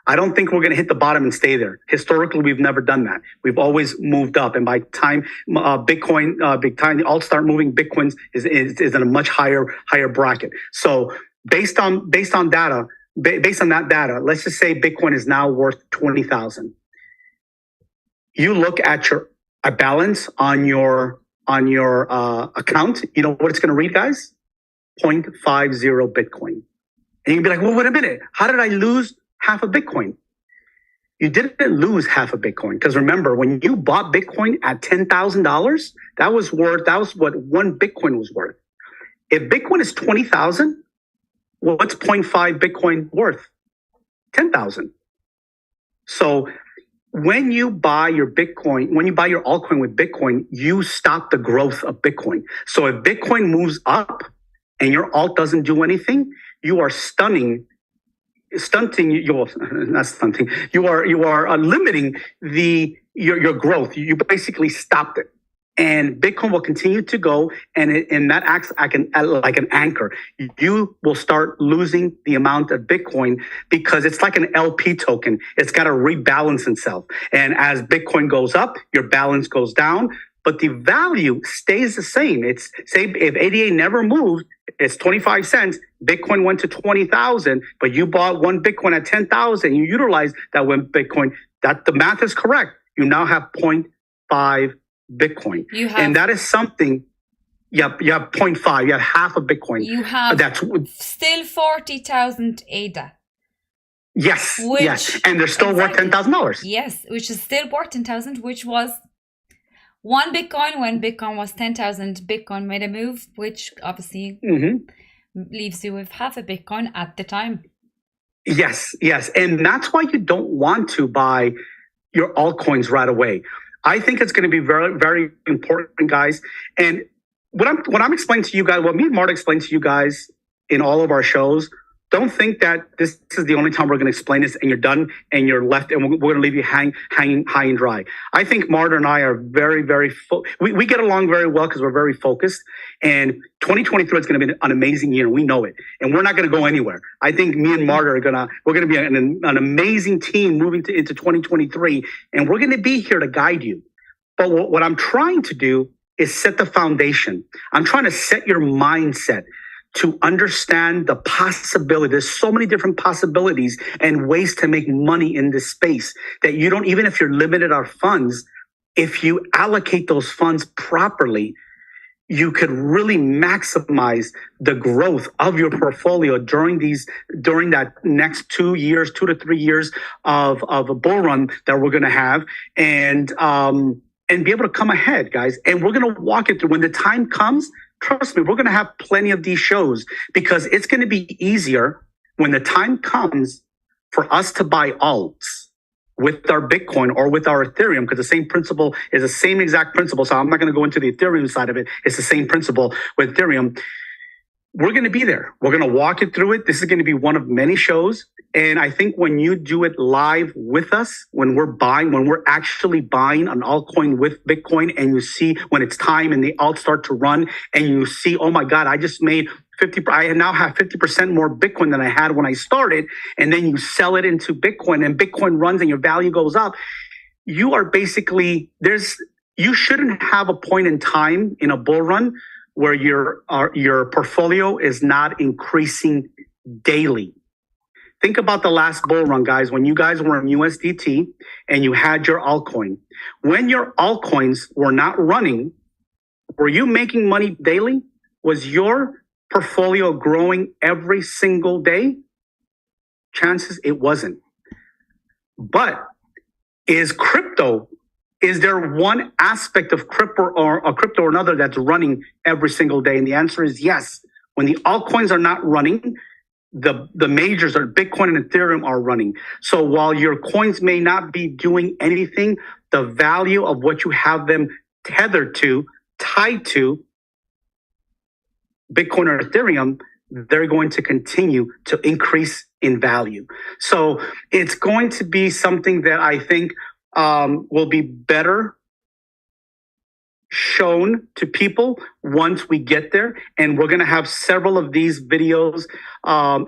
I don't think we're going to hit the bottom and stay there. Historically, we've never done that. We've always moved up. And by time Bitcoin, big time the alts start moving, Bitcoin is in a much higher bracket. So based on that data, let's just say Bitcoin is now worth 20,000. You look at a balance on your account. You know what it's going to read, guys? 0.50 Bitcoin. And you can be like, well, wait a minute. How did I lose half a Bitcoin? You didn't lose half a Bitcoin, because remember, when you bought Bitcoin at $10,000, that was what 1 Bitcoin was worth. If Bitcoin is 20,000, what's 0.5 Bitcoin worth? 10,000. So when you buy your Bitcoin, when you buy your altcoin with Bitcoin, you stop the growth of Bitcoin. So if Bitcoin moves up and your alt doesn't do anything, you are limiting your growth. You basically stopped it, and Bitcoin will continue to go, and that acts like an anchor. You will start losing the amount of Bitcoin because it's like an LP token. It's got to rebalance itself, and as Bitcoin goes up, your balance goes down, but the value stays the same. It's, say if ADA never moved, it's 25 cents. Bitcoin went to 20,000, but you bought 1 Bitcoin at 10,000. You utilized that 1 Bitcoin. That the math is correct. You now have 0.5 Bitcoin. And that is something. Yep, you have 0.5. You have half a Bitcoin. You have that's still 40,000 ADA. Yes, yes, and they're still worth $10,000. Yes, which is still worth 10,000, which was 1 Bitcoin when Bitcoin was 10,000. Bitcoin made a move, which obviously leaves you with half a Bitcoin at the time. Yes, and that's why you don't want to buy your altcoins right away. I think it's going to be very, very important, guys. And what I'm explaining to you guys, what me and Marta explained to you guys in all of our shows, don't think that this is the only time we're going to explain this and you're done and you're left and we're going to leave you hanging high and dry. I think Marta and I are very, very we get along very well because we're very focused, and 2023 is going to be an amazing year. We know it, and we're not going to go anywhere. I think me and Marta we're going to be an amazing team moving into 2023, and we're going to be here to guide you. But what I'm trying to do is set the foundation. I'm trying to set your mindset to understand the possibility. There's so many different possibilities and ways to make money in this space that you don't, even if you're limited on funds, if you allocate those funds properly, you could really maximize the growth of your portfolio during that next 2 years, 2 to 3 years of a bull run that we're going to have, and be able to come ahead, guys. And we're going to walk it through when the time comes. Trust me, we're going to have plenty of these shows because it's going to be easier when the time comes for us to buy alts with our Bitcoin or with our Ethereum, because the same principle is the same exact principle. So I'm not going to go into the Ethereum side of it. It's the same principle with Ethereum. We're going to be there. We're going to walk it through it. This is going to be one of many shows. And I think when you do it live with us, when we're actually buying an altcoin with Bitcoin, and you see when it's time and the alts start to run and you see, oh my God, I just made 50, I now have 50% more Bitcoin than I had when I started. And then you sell it into Bitcoin and Bitcoin runs and your value goes up. You are basically, you shouldn't have a point in time in a bull run where your portfolio is not increasing daily. Think about the last bull run, guys, when you guys were in USDT and you had your altcoin. When your altcoins were not running, were you making money daily? Was your portfolio growing every single day? Chances it wasn't. But is crypto Is there one aspect of crypto or another that's running every single day? And the answer is yes. When the altcoins are not running, the majors are Bitcoin and Ethereum are running. So while your coins may not be doing anything, the value of what you have them tethered to, tied to Bitcoin or Ethereum, they're going to continue to increase in value. So it's going to be something that I think will be better shown to people once we get there. And we're going to have several of these videos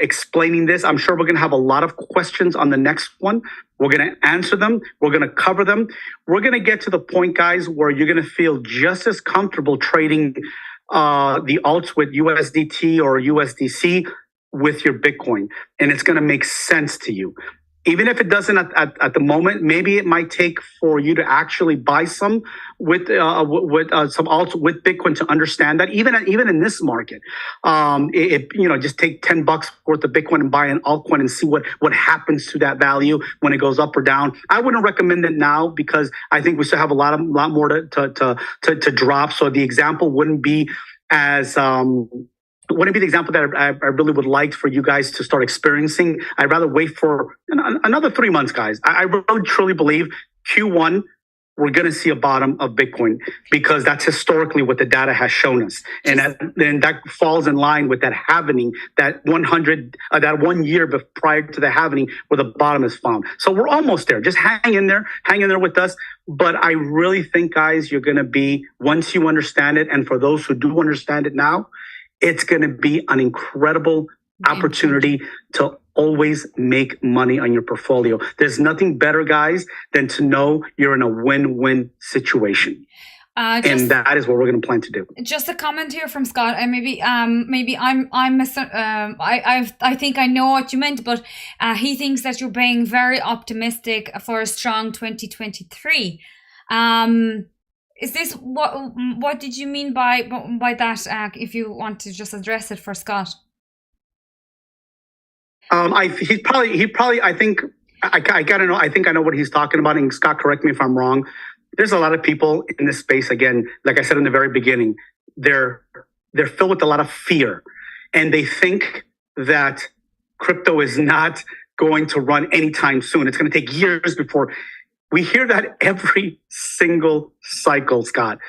explaining this. I'm sure we're going to have a lot of questions on the next one. We're going to answer them. We're going to cover them. We're going to get to the point, guys, where you're going to feel just as comfortable trading the alts with USDT or USDC with your Bitcoin. And it's going to make sense to you. Even if it doesn't at the moment, maybe it might take for you to actually buy some with some alts with Bitcoin to understand that. Even in this market, just take $10 worth of Bitcoin and buy an altcoin and see what happens to that value when it goes up or down. I wouldn't recommend it now because I think we still have a lot more to drop. So the example wouldn't be as wouldn't be the example that I really would like for you guys to start experiencing. I'd rather wait for another 3 months, guys. I really truly believe Q1, we're going to see a bottom of Bitcoin because that's historically what the data has shown us. And that falls in line with that halvening, that 1 year prior to the halvening where the bottom is found. So we're almost there. Just hang in there with us. But I really think, guys, you're going to be, once you understand it, and for those who do understand it now, it's going to be an incredible opportunity to always make money on your portfolio. There's nothing better, guys, than to know you're in a win-win situation. And that is what we're going to plan to do. Just a comment here from Scott. And maybe I think I know what you meant, but he thinks that you're being very optimistic for a strong 2023. Is this what did you mean by that? If you want to just address it for Scott. I think I gotta know. I think I know what he's talking about. And Scott, correct me if I'm wrong. There's a lot of people in this space. Again, like I said in the very beginning, they're filled with a lot of fear, and they think that crypto is not going to run anytime soon. It's going to take years before. We hear that every single cycle, Scott.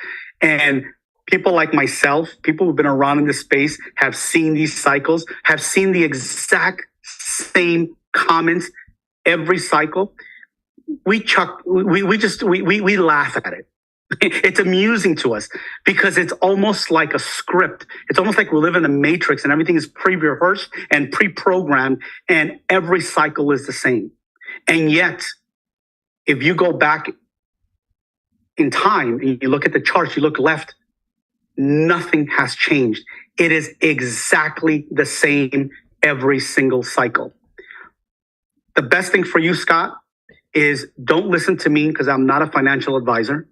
And people like myself, people who've been around in this space, have seen these cycles, have seen the exact same comments every cycle. We laugh at it. It's amusing to us because it's almost like a script. It's almost like we live in the Matrix and everything is pre-rehearsed and pre-programmed, and every cycle is the same. And yet, if you go back in time and you look at the charts, you look left, nothing has changed. It is exactly the same every single cycle. The best thing for you, Scott, is don't listen to me because I'm not a financial advisor.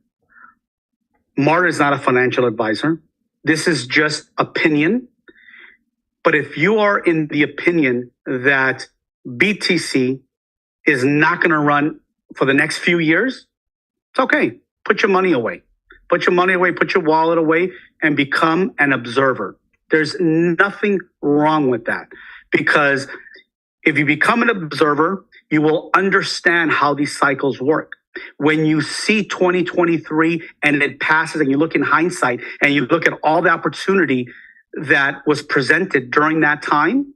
Marta is not a financial advisor. This is just opinion. But if you are in the opinion that BTC is not going to run for the next few years, it's okay. Put your money away. Put your money away, put your wallet away, and become an observer. There's nothing wrong with that. Because if you become an observer, you will understand how these cycles work. When you see 2023 and it passes and you look in hindsight and you look at all the opportunity that was presented during that time,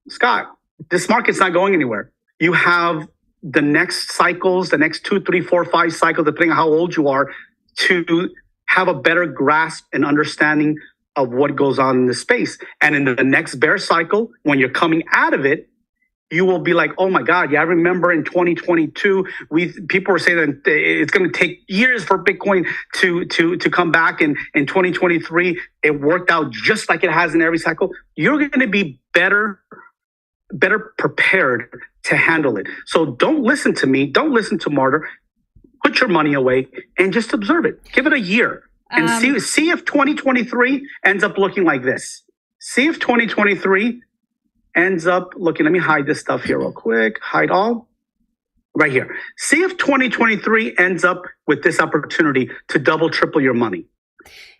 Scott, this market's not going anywhere. You have the next cycles, the next 2, 3, 4, 5 cycles, depending on how old you are, to have a better grasp and understanding of what goes on in the space. And in the next bear cycle, when you're coming out of it, you will be like, oh my God, yeah, I remember in 2022, people were saying that it's going to take years for Bitcoin to come back. And in 2023, it worked out just like it has in every cycle. You're going to be better prepared to handle it. So don't listen to me. Don't listen to Marta. Put your money away and just observe it. Give it a year and see if 2023 ends up looking like this. See if 2023 ends up looking. Let me hide this stuff here real quick. Hide all. right here. See if 2023 ends up with this opportunity to double, triple your money.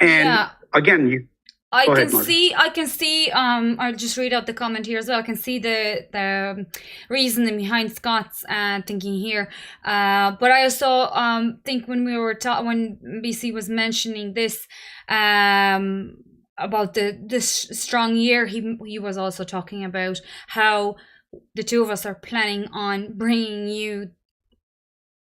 And again, I can see, I'll just read out the comment here as well. I can see the reasoning behind Scott's thinking here. But I also think when we were when BC was mentioning this about this strong year, he was also talking about how the two of us are planning on bringing you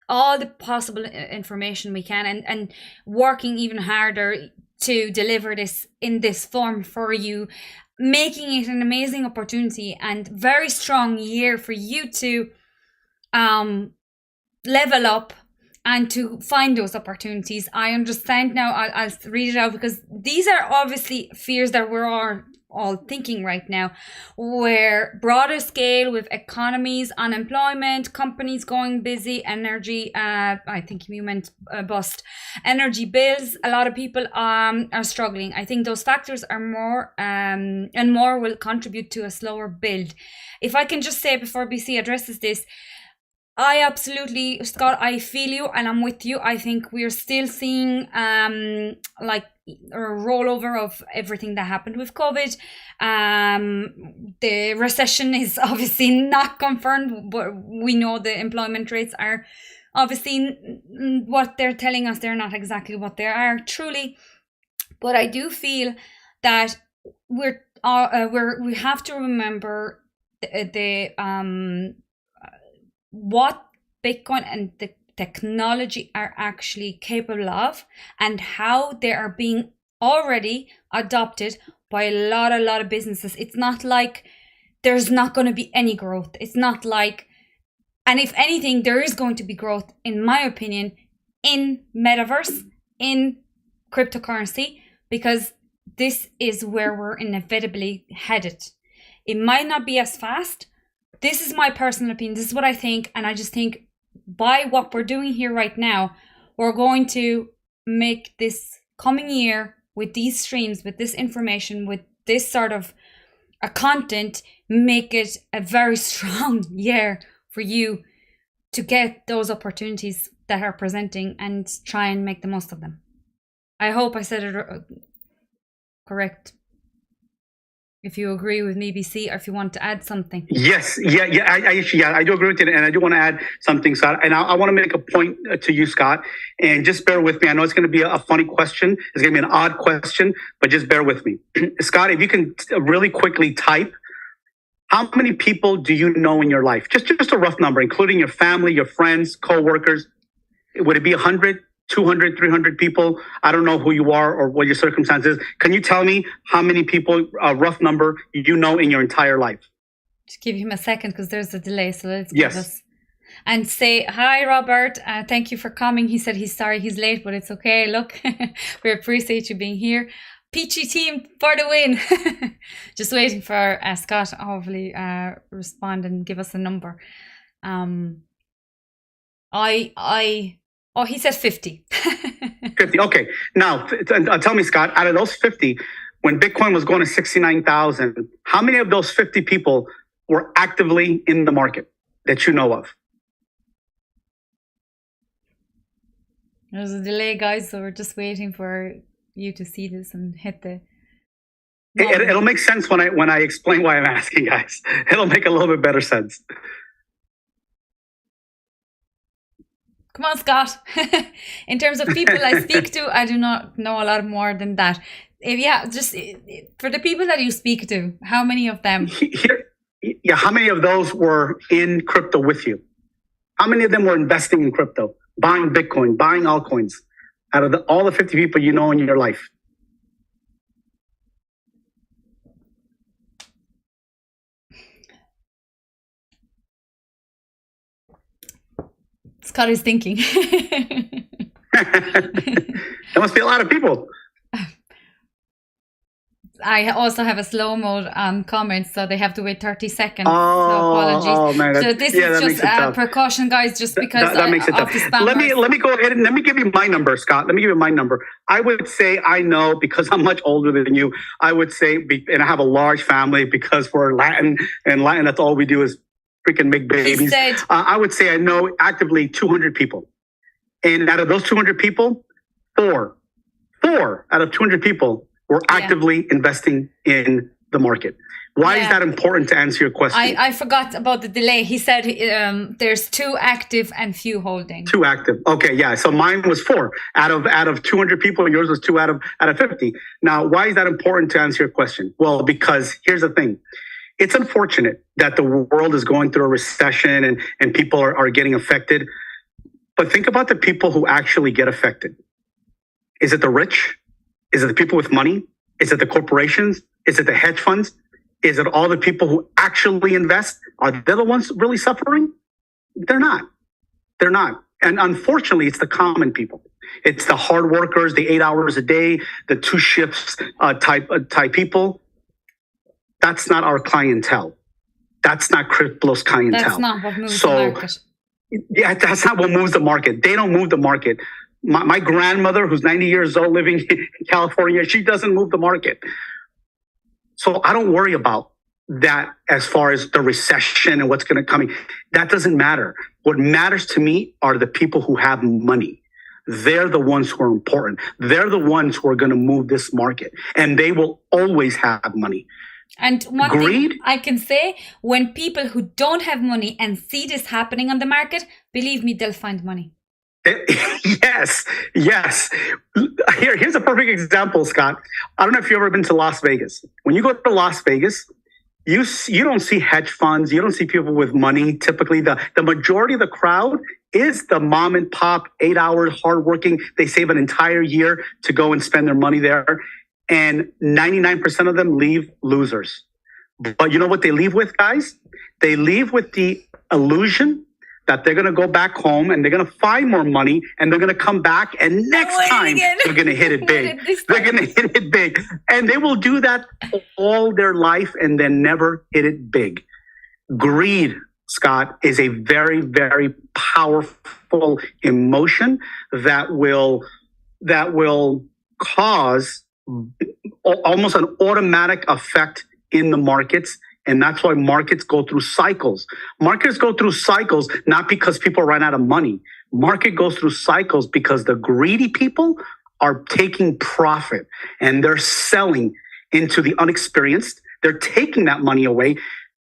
all the possible information we can and working even harder to deliver this in this form for you, making it an amazing opportunity and very strong year for you to level up and to find those opportunities. I understand now. I'll read it out because these are obviously fears that we're all thinking right now, where broader scale with economies, unemployment, companies going busy, energy, I think you meant bust, energy bills, a lot of people are struggling. I think those factors are more and more will contribute to a slower build. If I can just say before BC addresses this, I absolutely, Scott, I feel you and I'm with you. I think we're still seeing like a rollover of everything that happened with COVID. The recession is obviously not confirmed, but we know the employment rates are obviously what they're telling us. They're not exactly what they are truly. But I do feel that we have to remember what Bitcoin and the technology are actually capable of and how they are being already adopted by a lot of businesses. It's not like there's not going to be any growth. It's not like, and if anything, there is going to be growth, in my opinion, in metaverse, in cryptocurrency, because this is where we're inevitably headed. It might not be as fast. This is my personal opinion. This is what I think. And I just think by what we're doing here right now, we're going to make this coming year with these streams, with this information, with this sort of a content, make it a very strong year for you to get those opportunities that are presenting and try and make the most of them. I hope I said it correct. If you agree with me, BC, or if you want to add something. Yes, I do agree with it, and I do want to add something, Scott. And I want to make a point to you, Scott, and just bear with me. I know it's going to be a funny question. It's going to be an odd question, but just bear with me. Scott, if you can really quickly type, how many people do you know in your life? Just a rough number, including your family, your friends, co-workers. Would it be 100? 200, 300 people? I don't know who you are or what your circumstances. Can you tell me how many people, a rough number, you know in your entire life? Just give him a second because there's a delay. So let's give us and say, hi, Robert. Thank you for coming. He said he's sorry he's late, but it's okay. Look, we appreciate you being here. Peachy team for the win. Just waiting for Scott to hopefully respond and give us a number. Oh, he said 50. 50. Okay. Now, tell me, Scott, out of those 50, when Bitcoin was going to 69,000, how many of those 50 people were actively in the market that you know of? There's a delay, guys, so we're just waiting for you to see this and hit the... It'll make sense when I explain why I'm asking, guys. It'll make a little bit better sense. Come on, Scott. In terms of people I speak to, I do not know a lot more than that. Just for the people that you speak to, how many of them? How many of those were in crypto with you? How many of them were investing in crypto, buying Bitcoin, buying altcoins, out of all the 50 people you know in your life? Scott is thinking. There must be a lot of people. I also have a slow mode on comments, so they have to wait 30 seconds. Oh, so apologies. Oh man, so this is just a precaution, guys, just because that makes it tough. Let me go ahead and let me give you my number, Scott. Let me give you my number. I would say I know, because I'm much older than you. I would say, and I have a large family because we're Latin, and Latin, that's all we do is freaking make babies. said, I would say I know actively 200 people. And out of those 200 people, four out of 200 people were actively investing in the market. Why is that important to answer your question? I forgot about the delay. He said there's 2 active and few holding. 2 active. Okay, yeah. So mine was 4 out of 200 people. Yours was 2 out of 50. Now, why is that important to answer your question? Well, because here's the thing. It's unfortunate that the world is going through a recession and people are getting affected. But think about the people who actually get affected. Is it the rich? Is it the people with money? Is it the corporations? Is it the hedge funds? Is it all the people who actually invest? Are they the ones really suffering? They're not. They're not. And unfortunately, it's the common people. It's the hard workers, the 8 hours a day, the 2 shifts type people. That's not our clientele. That's not Crypto's clientele. That's not what moves the market. Yeah, that's not what moves the market. They don't move the market. My grandmother, who's 90 years old, living in California, she doesn't move the market. So I don't worry about that as far as the recession and what's going to come. That doesn't matter. What matters to me are the people who have money. They're the ones who are important. They're the ones who are going to move this market, and they will always have money. And one thing I can say, when people who don't have money and see this happening on the market, believe me, they'll find money. Yes. Here's a perfect example, Scott. I don't know if you've ever been to Las Vegas. When you go to Las Vegas, you don't see hedge funds. You don't see people with money. Typically, the majority of the crowd is the mom and pop, 8 hours, hardworking. They save an entire year to go and spend their money there. And 99% of them leave losers. But you know what they leave with, guys? They leave with the illusion that they're going to go back home and they're going to find more money and they're going to come back and next time they're going to hit it big. They're going to hit it big. And they will do that all their life and then never hit it big. Greed, Scott, is a very, very powerful emotion that will cause almost an automatic effect in the markets. And that's why markets go through cycles. Markets go through cycles not because people ran out of money. Market goes through cycles because the greedy people are taking profit and they're selling into the unexperienced. They're taking that money away.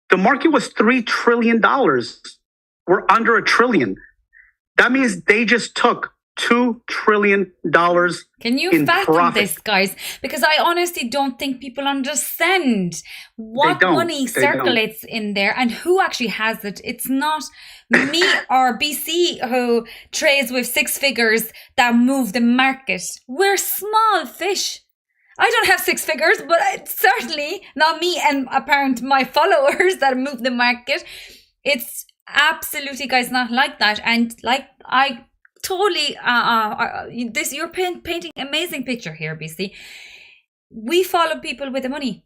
The market was $3 trillion. We're under $1 trillion. That means they just took $2 trillion. Can you fathom this, guys? Because I honestly don't think people understand what money circulates in there and who actually has it. It's not me or BC who trades with 6 figures that move the market. We're small fish. I don't have 6 figures, but it's certainly not me and apparently my followers that move the market. It's absolutely, guys, not like that. And like I totally you're painting amazing picture here, BC. We follow people with the money,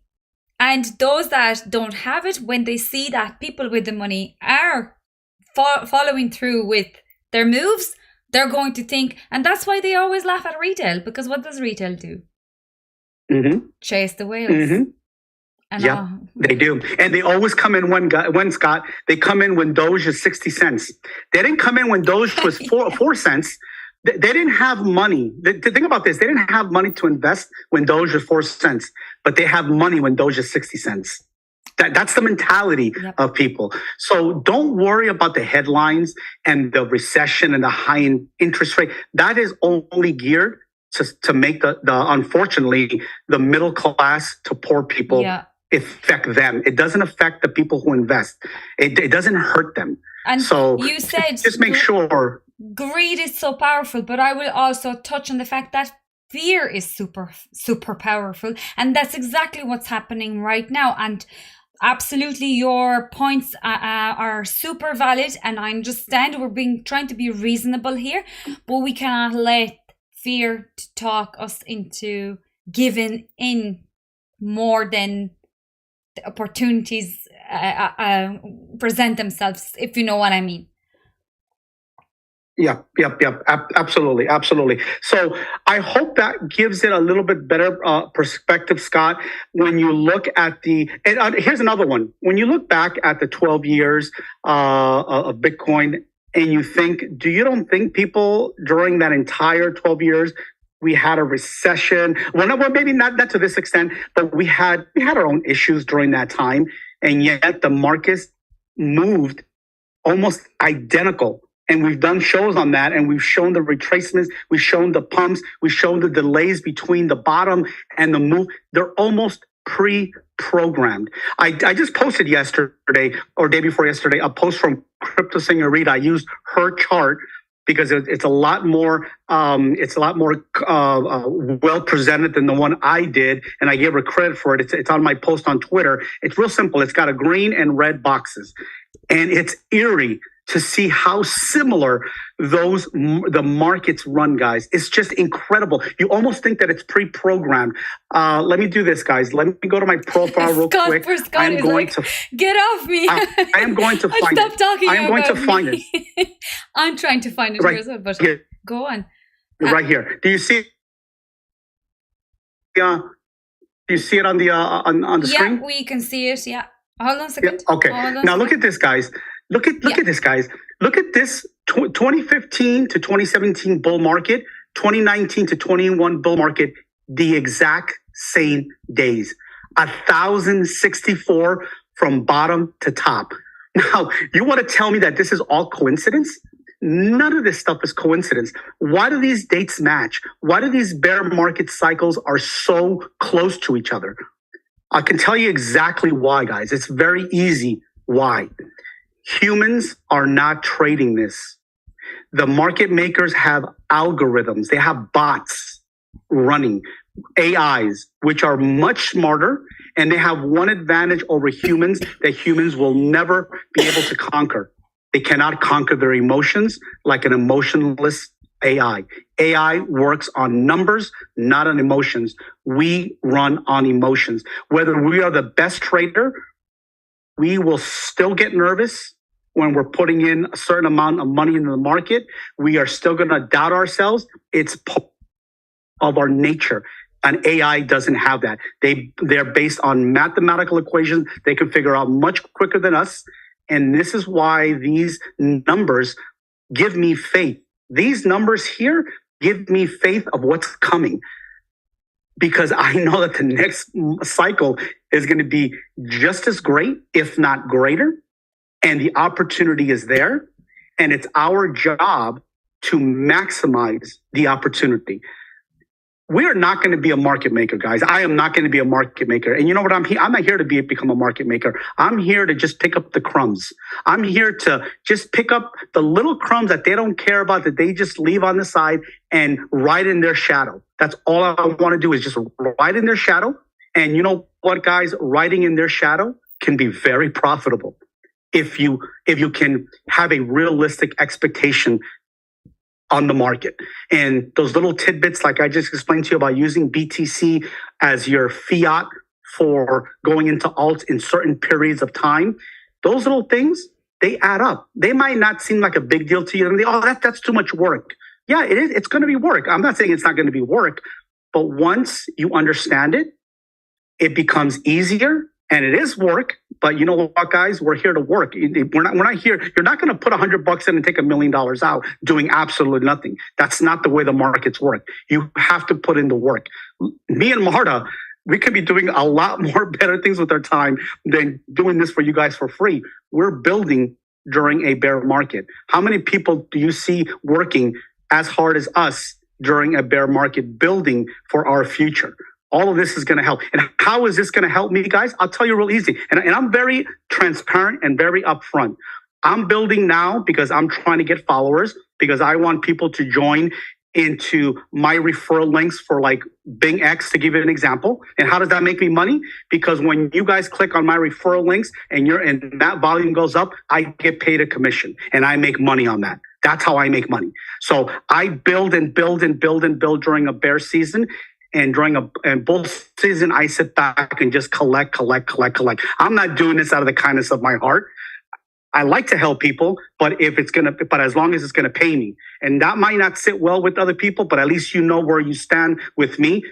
and those that don't have it, when they see that people with the money are following through with their moves, they're going to think, and that's why they always laugh at retail, because what does retail do? Chase the whales. Yeah, they do. And they always come in when Scott, they come in when Doge is 60 cents. They didn't come in when Doge was 4 cents. They didn't have money. Think about this. They didn't have money to invest when Doge was 4 cents, but they have money when Doge is 60 cents. That's the mentality of people. So don't worry about the headlines and the recession and the high interest rate. That is only geared to make the unfortunately, the middle class to poor people affect them. It doesn't affect the people who invest. It doesn't hurt them. And so you said just make sure. Greed is so powerful, but I will also touch on the fact that fear is super, super powerful. And that's exactly what's happening right now. And absolutely, your points are super valid. And I understand we're trying to be reasonable here, but we cannot let fear to talk us into giving in more than the opportunities present themselves, if you know what I mean. Absolutely, absolutely. So I hope that gives it a little bit better perspective, Scott. When you look at here's another one. When you look back at the 12 years of Bitcoin, and you don't think people during that entire 12 years we had a recession? Well, maybe not to this extent, but we had our own issues during that time, and yet the markets moved almost identical. And we've done shows on that, and we've shown the retracements, we've shown the pumps, we've shown the delays between the bottom and the move. They're almost pre-programmed. I just posted yesterday or day before yesterday a post from Crypto Senorita. I used her chart because it's a lot more well presented than the one I did, and I gave her credit for it. It's on my post on Twitter. It's real simple. It's got a green and red boxes, and it's eerie to see how similar the markets run, guys. It's just incredible. You almost think that it's pre-programmed. Let me do this, guys. Let me go to my profile real quick. I'm going to get off me. I am going to find Stop it. talking. I am going to find it. I'm trying to find it right here, but here. Go on. Right here. Do you see? Do you see it on the screen? Yeah, we can see it. Yeah. Hold on a second. Yeah, okay. Now look at this, guys. Look at this, guys. Look at this 2015 to 2017 bull market, 2019 to 21 bull market, the exact same days. 1,064 from bottom to top. Now, you want to tell me that this is all coincidence? None of this stuff is coincidence. Why do these dates match? Why do these bear market cycles are so close to each other? I can tell you exactly why, guys. It's very easy why. Humans are not trading this. The market makers have algorithms. They have bots running, AIs, which are much smarter, and they have one advantage over humans that humans will never be able to conquer. They cannot conquer their emotions like an emotionless AI. AI works on numbers, not on emotions. We run on emotions. Whether we are the best trader, we will still get nervous when we're putting in a certain amount of money into the market. We are still going to doubt ourselves. It's part of our nature. An AI doesn't have that. They're based on mathematical equations. They can figure out much quicker than us. And this is why these numbers give me faith. These numbers here give me faith of what's coming, because I know that the next cycle is going to be just as great, if not greater. And the opportunity is there. And it's our job to maximize the opportunity. We're not going to be a market maker, guys. I am not going to be a market maker. And you know what? I'm not here to become a market maker. I'm here to just pick up the crumbs. I'm here to just pick up the little crumbs that they don't care about, that they just leave on the side and ride in their shadow. That's all I want to do, is just ride in their shadow. And you know what, guys? Riding in their shadow can be very profitable if you can have a realistic expectation on the market. And those little tidbits, like I just explained to you about using BTC as your fiat for going into alts in certain periods of time, those little things, they add up. They might not seem like a big deal to you. And that's too much work. Yeah, it is. It's going to be work. I'm not saying it's not going to be work, but once you understand it, it becomes easier. And it is work, but you know what, guys? We're here to work. We're not here. You're not going to put $100 in and take $1 million out doing absolutely nothing. That's not the way the markets work. You have to put in the work. Me and Marta, we could be doing a lot more better things with our time than doing this for you guys for free. We're building during a bear market. How many people do you see working as hard as us during a bear market, building for our future? All of this is going to help. And how is this going to help me, guys? I'll tell you real easy. And I'm very transparent and very upfront. I'm building now because I'm trying to get followers, because I want people to join into my referral links for like BINGX, to give you an example. And how does that make me money? Because when you guys click on my referral links and that volume goes up, I get paid a commission and I make money on that. That's how I make money. So I build and build and build and build during a bear season. And during a bull season, I sit back and just collect. I'm not doing this out of the kindness of my heart. I like to help people, but as long as it's gonna pay me, and that might not sit well with other people, but at least you know where you stand with me,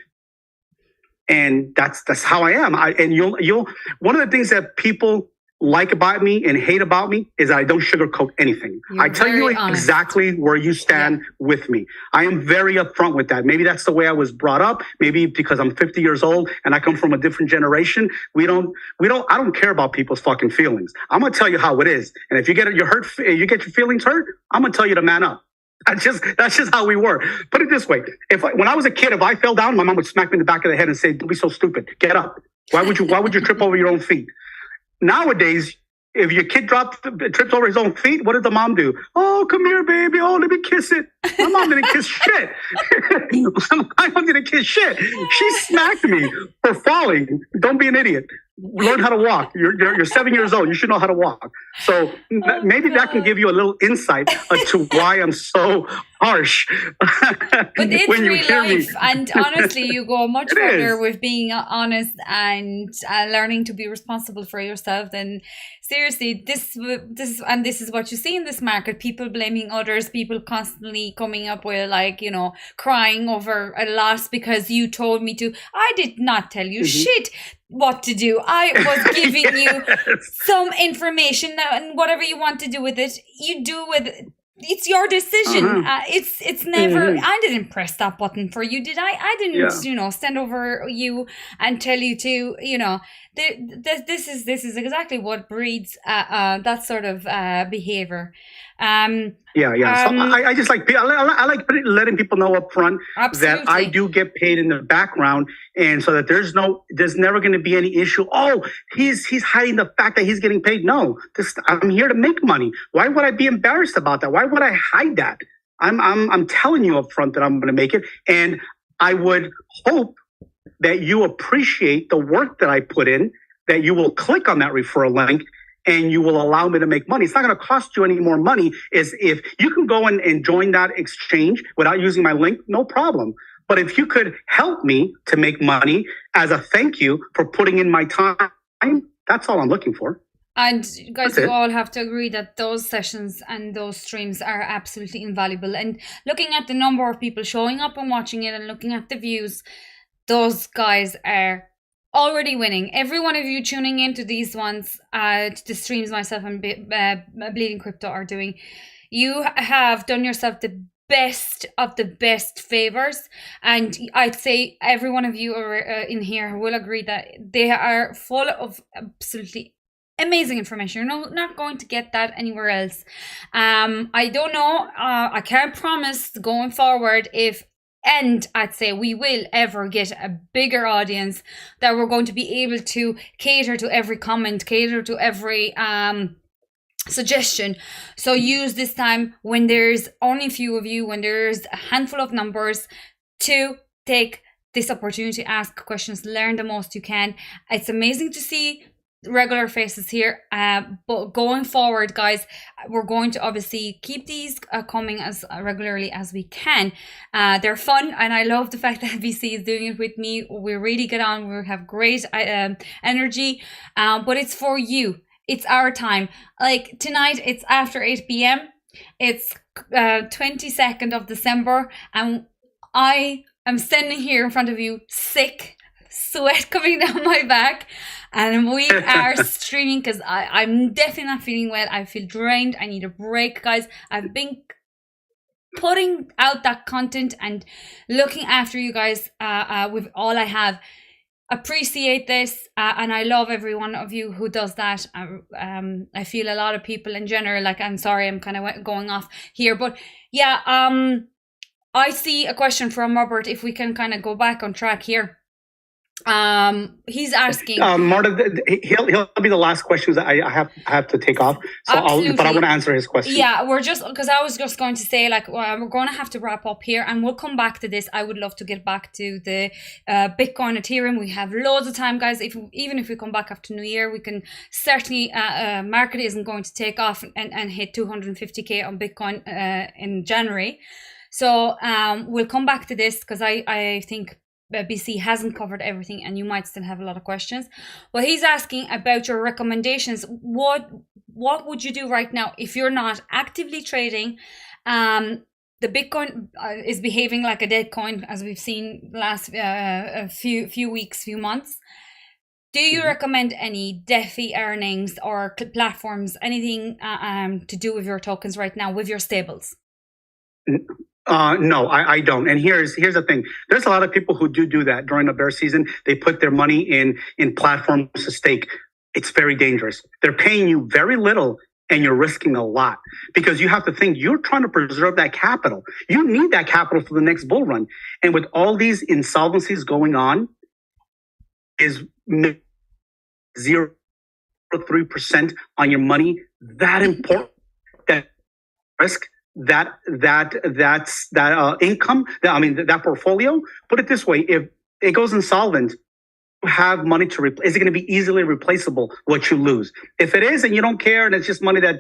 and that's how I am. You'll one of the things that people like about me and hate about me is that I don't sugarcoat anything. I tell you exactly where you stand with me. I am very upfront with that. Maybe that's the way I was brought up. Maybe because I'm 50 years old and I come from a different generation. I don't care about people's fucking feelings. I'm gonna tell you how it is. And if you get your feelings hurt, I'm gonna tell you to man up. That's just how we were. Put it this way: when I was a kid, if I fell down, my mom would smack me in the back of the head and say, "Don't be so stupid. Get up. Why would you trip over your own feet?" Nowadays, if your kid trips over his own feet, what does the mom do? Oh, come here, baby. Oh, let me kiss it. My mom didn't kiss shit. My mom didn't kiss shit. She smacked me for falling. Don't be an idiot. Learn how to walk. You're 7 years old. You should know how to walk. So maybe that can give you a little insight into why I'm so harsh. But it's real life, and honestly, you go much further with being honest and learning to be responsible for yourself. And seriously, this is what you see in this market: people blaming others, people constantly coming up with crying over a loss because you told me to. I did not tell you shit what to do. I was giving you some information now, and whatever you want to do with it, you do with it. It's your decision. It's never. I didn't press that button for you, did I? I didn't, stand over you and tell you to. This is exactly what breeds that sort of behavior. So I just like I like letting people know up front that I do get paid in the background, and so that there's never going to be any issue. Oh, he's hiding the fact that he's getting paid. No, I'm here to make money. Why would I be embarrassed about that? Why would I hide that? I'm telling you up front that I'm going to make it, and I would hope that you appreciate the work that I put in, that you will click on that referral link and you will allow me to make money. It's not going to cost you any more money. If you can go and join that exchange without using my link, no problem. But if you could help me to make money as a thank you for putting in my time, that's all I'm looking for. And guys, you all have to agree that those sessions and those streams are absolutely invaluable. And looking at the number of people showing up and watching it and looking at the views, those guys are already winning. Every one of you tuning into these ones, to the streams myself and Bleeding Crypto are doing, you have done yourself the best of the best favors. And I'd say every one of you are in here will agree that they are full of absolutely amazing information. You're not going to get that anywhere else. I don't know. I can't promise going forward and I'd say we will ever get a bigger audience that we're going to be able to cater to every comment, cater to every suggestion. So use this time when there's only a few of you, when there's a handful of numbers, to take this opportunity to ask questions, learn the most you can. It's amazing to see regular faces here, but going forward, guys, we're going to obviously keep these coming as regularly as we can. They're fun, and I love the fact that VC is doing it with me. We really get on, we have great energy, but it's for you. It's our time. Like tonight, it's after 8 p.m. It's 22nd of December, and I am standing here in front of you, sick, sweat coming down my back, and we are streaming because I'm definitely not feeling well. I feel drained. I need a break, guys. I've been putting out that content and looking after you guys with all I have. Appreciate this, and I love every one of you who does that. I feel a lot of people in general, like, I'm sorry, I'm kind of going off here, but yeah, I see a question from Robert. If we can kind of go back on track here. He's asking, Marta, he'll be the last questions that I have to take off. So but I want to answer his question. Yeah, because I was just going to say, like, we're going to have to wrap up here, and we'll come back to this. I would love to get back to the Bitcoin, Ethereum. We have loads of time, guys. Even if we come back after New Year, we can certainly. Market isn't going to take off and hit 250k on Bitcoin in January. So we'll come back to this because I think BC hasn't covered everything, and you might still have a lot of questions. Well, he's asking about your recommendations. What would you do right now if you're not actively trading? The Bitcoin is behaving like a dead coin, as we've seen last few weeks, few months. Do you recommend any DeFi earnings or platforms, anything to do with your tokens right now, with your stables? No, I don't. And here's the thing. There's a lot of people who do that during the bear season. They put their money in platforms to stake. It's very dangerous. They're paying you very little and you're risking a lot, because you have to think you're trying to preserve that capital. You need that capital for the next bull run. And with all these insolvencies going on, is 0.03% on your money that important? That risk, that income, that portfolio. Put it this way: if it goes insolvent, you have money to replace. Is it going to be easily replaceable what you lose? If it is, and you don't care, and it's just money that,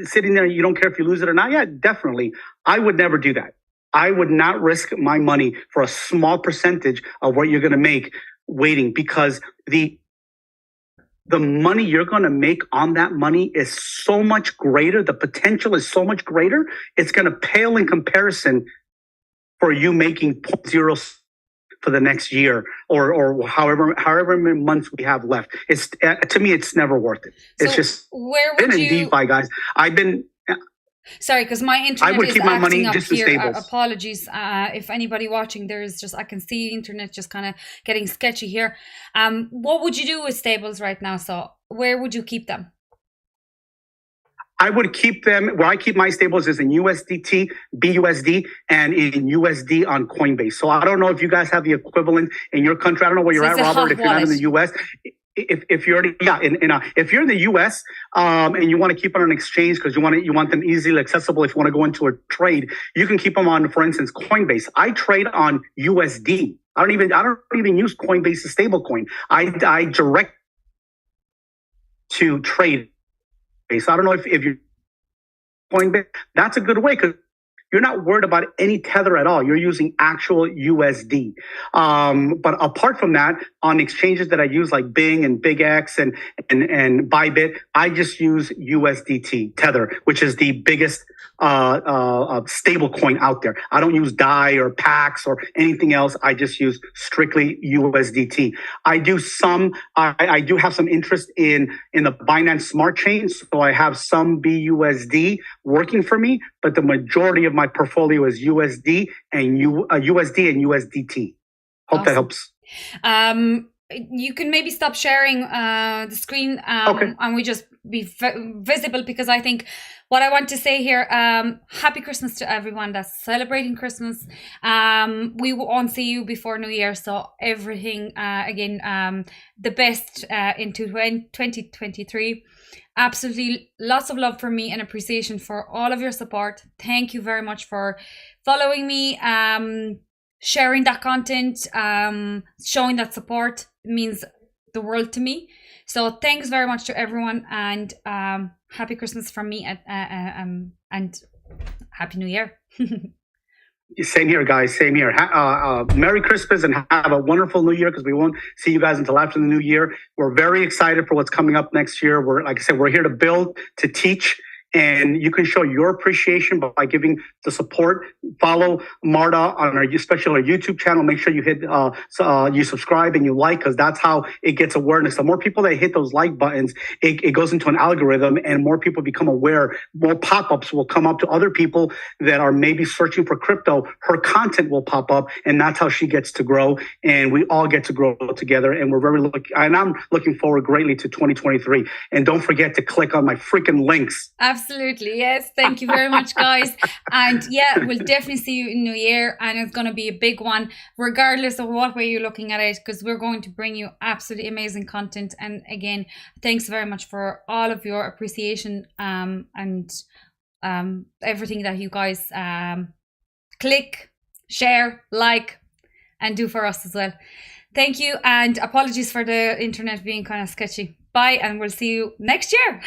sitting there, you don't care if you lose it or not, yeah, definitely. I would never do that. I would not risk my money for a small percentage of what you're going to make waiting, because the money you're going to make on that money is so much greater. The potential is so much greater. It's going to pale in comparison for you making 0.0 for the next year or however many months we have left. It's, to me, it's never worth it. It's just where would been in DeFi, guys. Sorry, because my internet I would keep my money just in stables. Apologies. If anybody watching, I can see internet just kind of getting sketchy here. What would you do with stables right now? So where would you keep them? I would keep them, where I keep my stables is in USDT, BUSD, and in USD on Coinbase. So I don't know if you guys have the equivalent in your country. I don't know where you're at, Robert, if you're not in the US. If you're if you're in the US and you want to keep it on an exchange because you want them easily accessible, if you want to go into a trade, you can keep them on, for instance, Coinbase. I trade on USD. I don't even use Coinbase's stablecoin. I direct to trade. So I don't know if you're Coinbase. That's a good way, because you're not worried about any tether at all. You're using actual USD. But apart from that, on exchanges that I use like Bing and BINGX and Bybit, I just use USDT Tether, which is the biggest stable coin out there. I don't use DAI or PAX or anything else. I just use strictly USDT. I do have some interest in the Binance Smart Chain, so I have some BUSD working for me, but the majority of my portfolio is USD and USDT. Hope that helps. You can maybe stop sharing the screen okay. And we just be visible, because I think what I want to say here, happy Christmas to everyone that's celebrating Christmas. We won't see you before New Year, so everything again, the best into 2023. Absolutely lots of love for me and appreciation for all of your support. Thank you very much for following me, sharing that content, showing that support means the world to me. So thanks very much to everyone, and happy Christmas from me, and happy New Year. Same here, guys. Same here. Merry Christmas and have a wonderful New Year, because we won't see you guys until after the New Year. We're very excited for what's coming up next year. Like I said, we're here to build, to teach, and you can show your appreciation by giving the support. Follow Marta on especially our YouTube channel. Make sure you hit you subscribe and you like, because that's how it gets awareness. The more people that hit those like buttons, it goes into an algorithm, and more people become aware. More pop-ups will come up to other people that are maybe searching for crypto. Her content will pop up, and that's how she gets to grow, and we all get to grow together. And I'm looking forward greatly to 2023. And don't forget to click on my freaking links. Absolutely, yes. Thank you very much, guys. And yeah, we'll definitely see you in New Year, and it's going to be a big one, regardless of what way you're looking at it, because we're going to bring you absolutely amazing content. And again, thanks very much for all of your appreciation and everything that you guys click, share, like, and do for us as well. Thank you, and apologies for the internet being kind of sketchy. Bye, and we'll see you next year.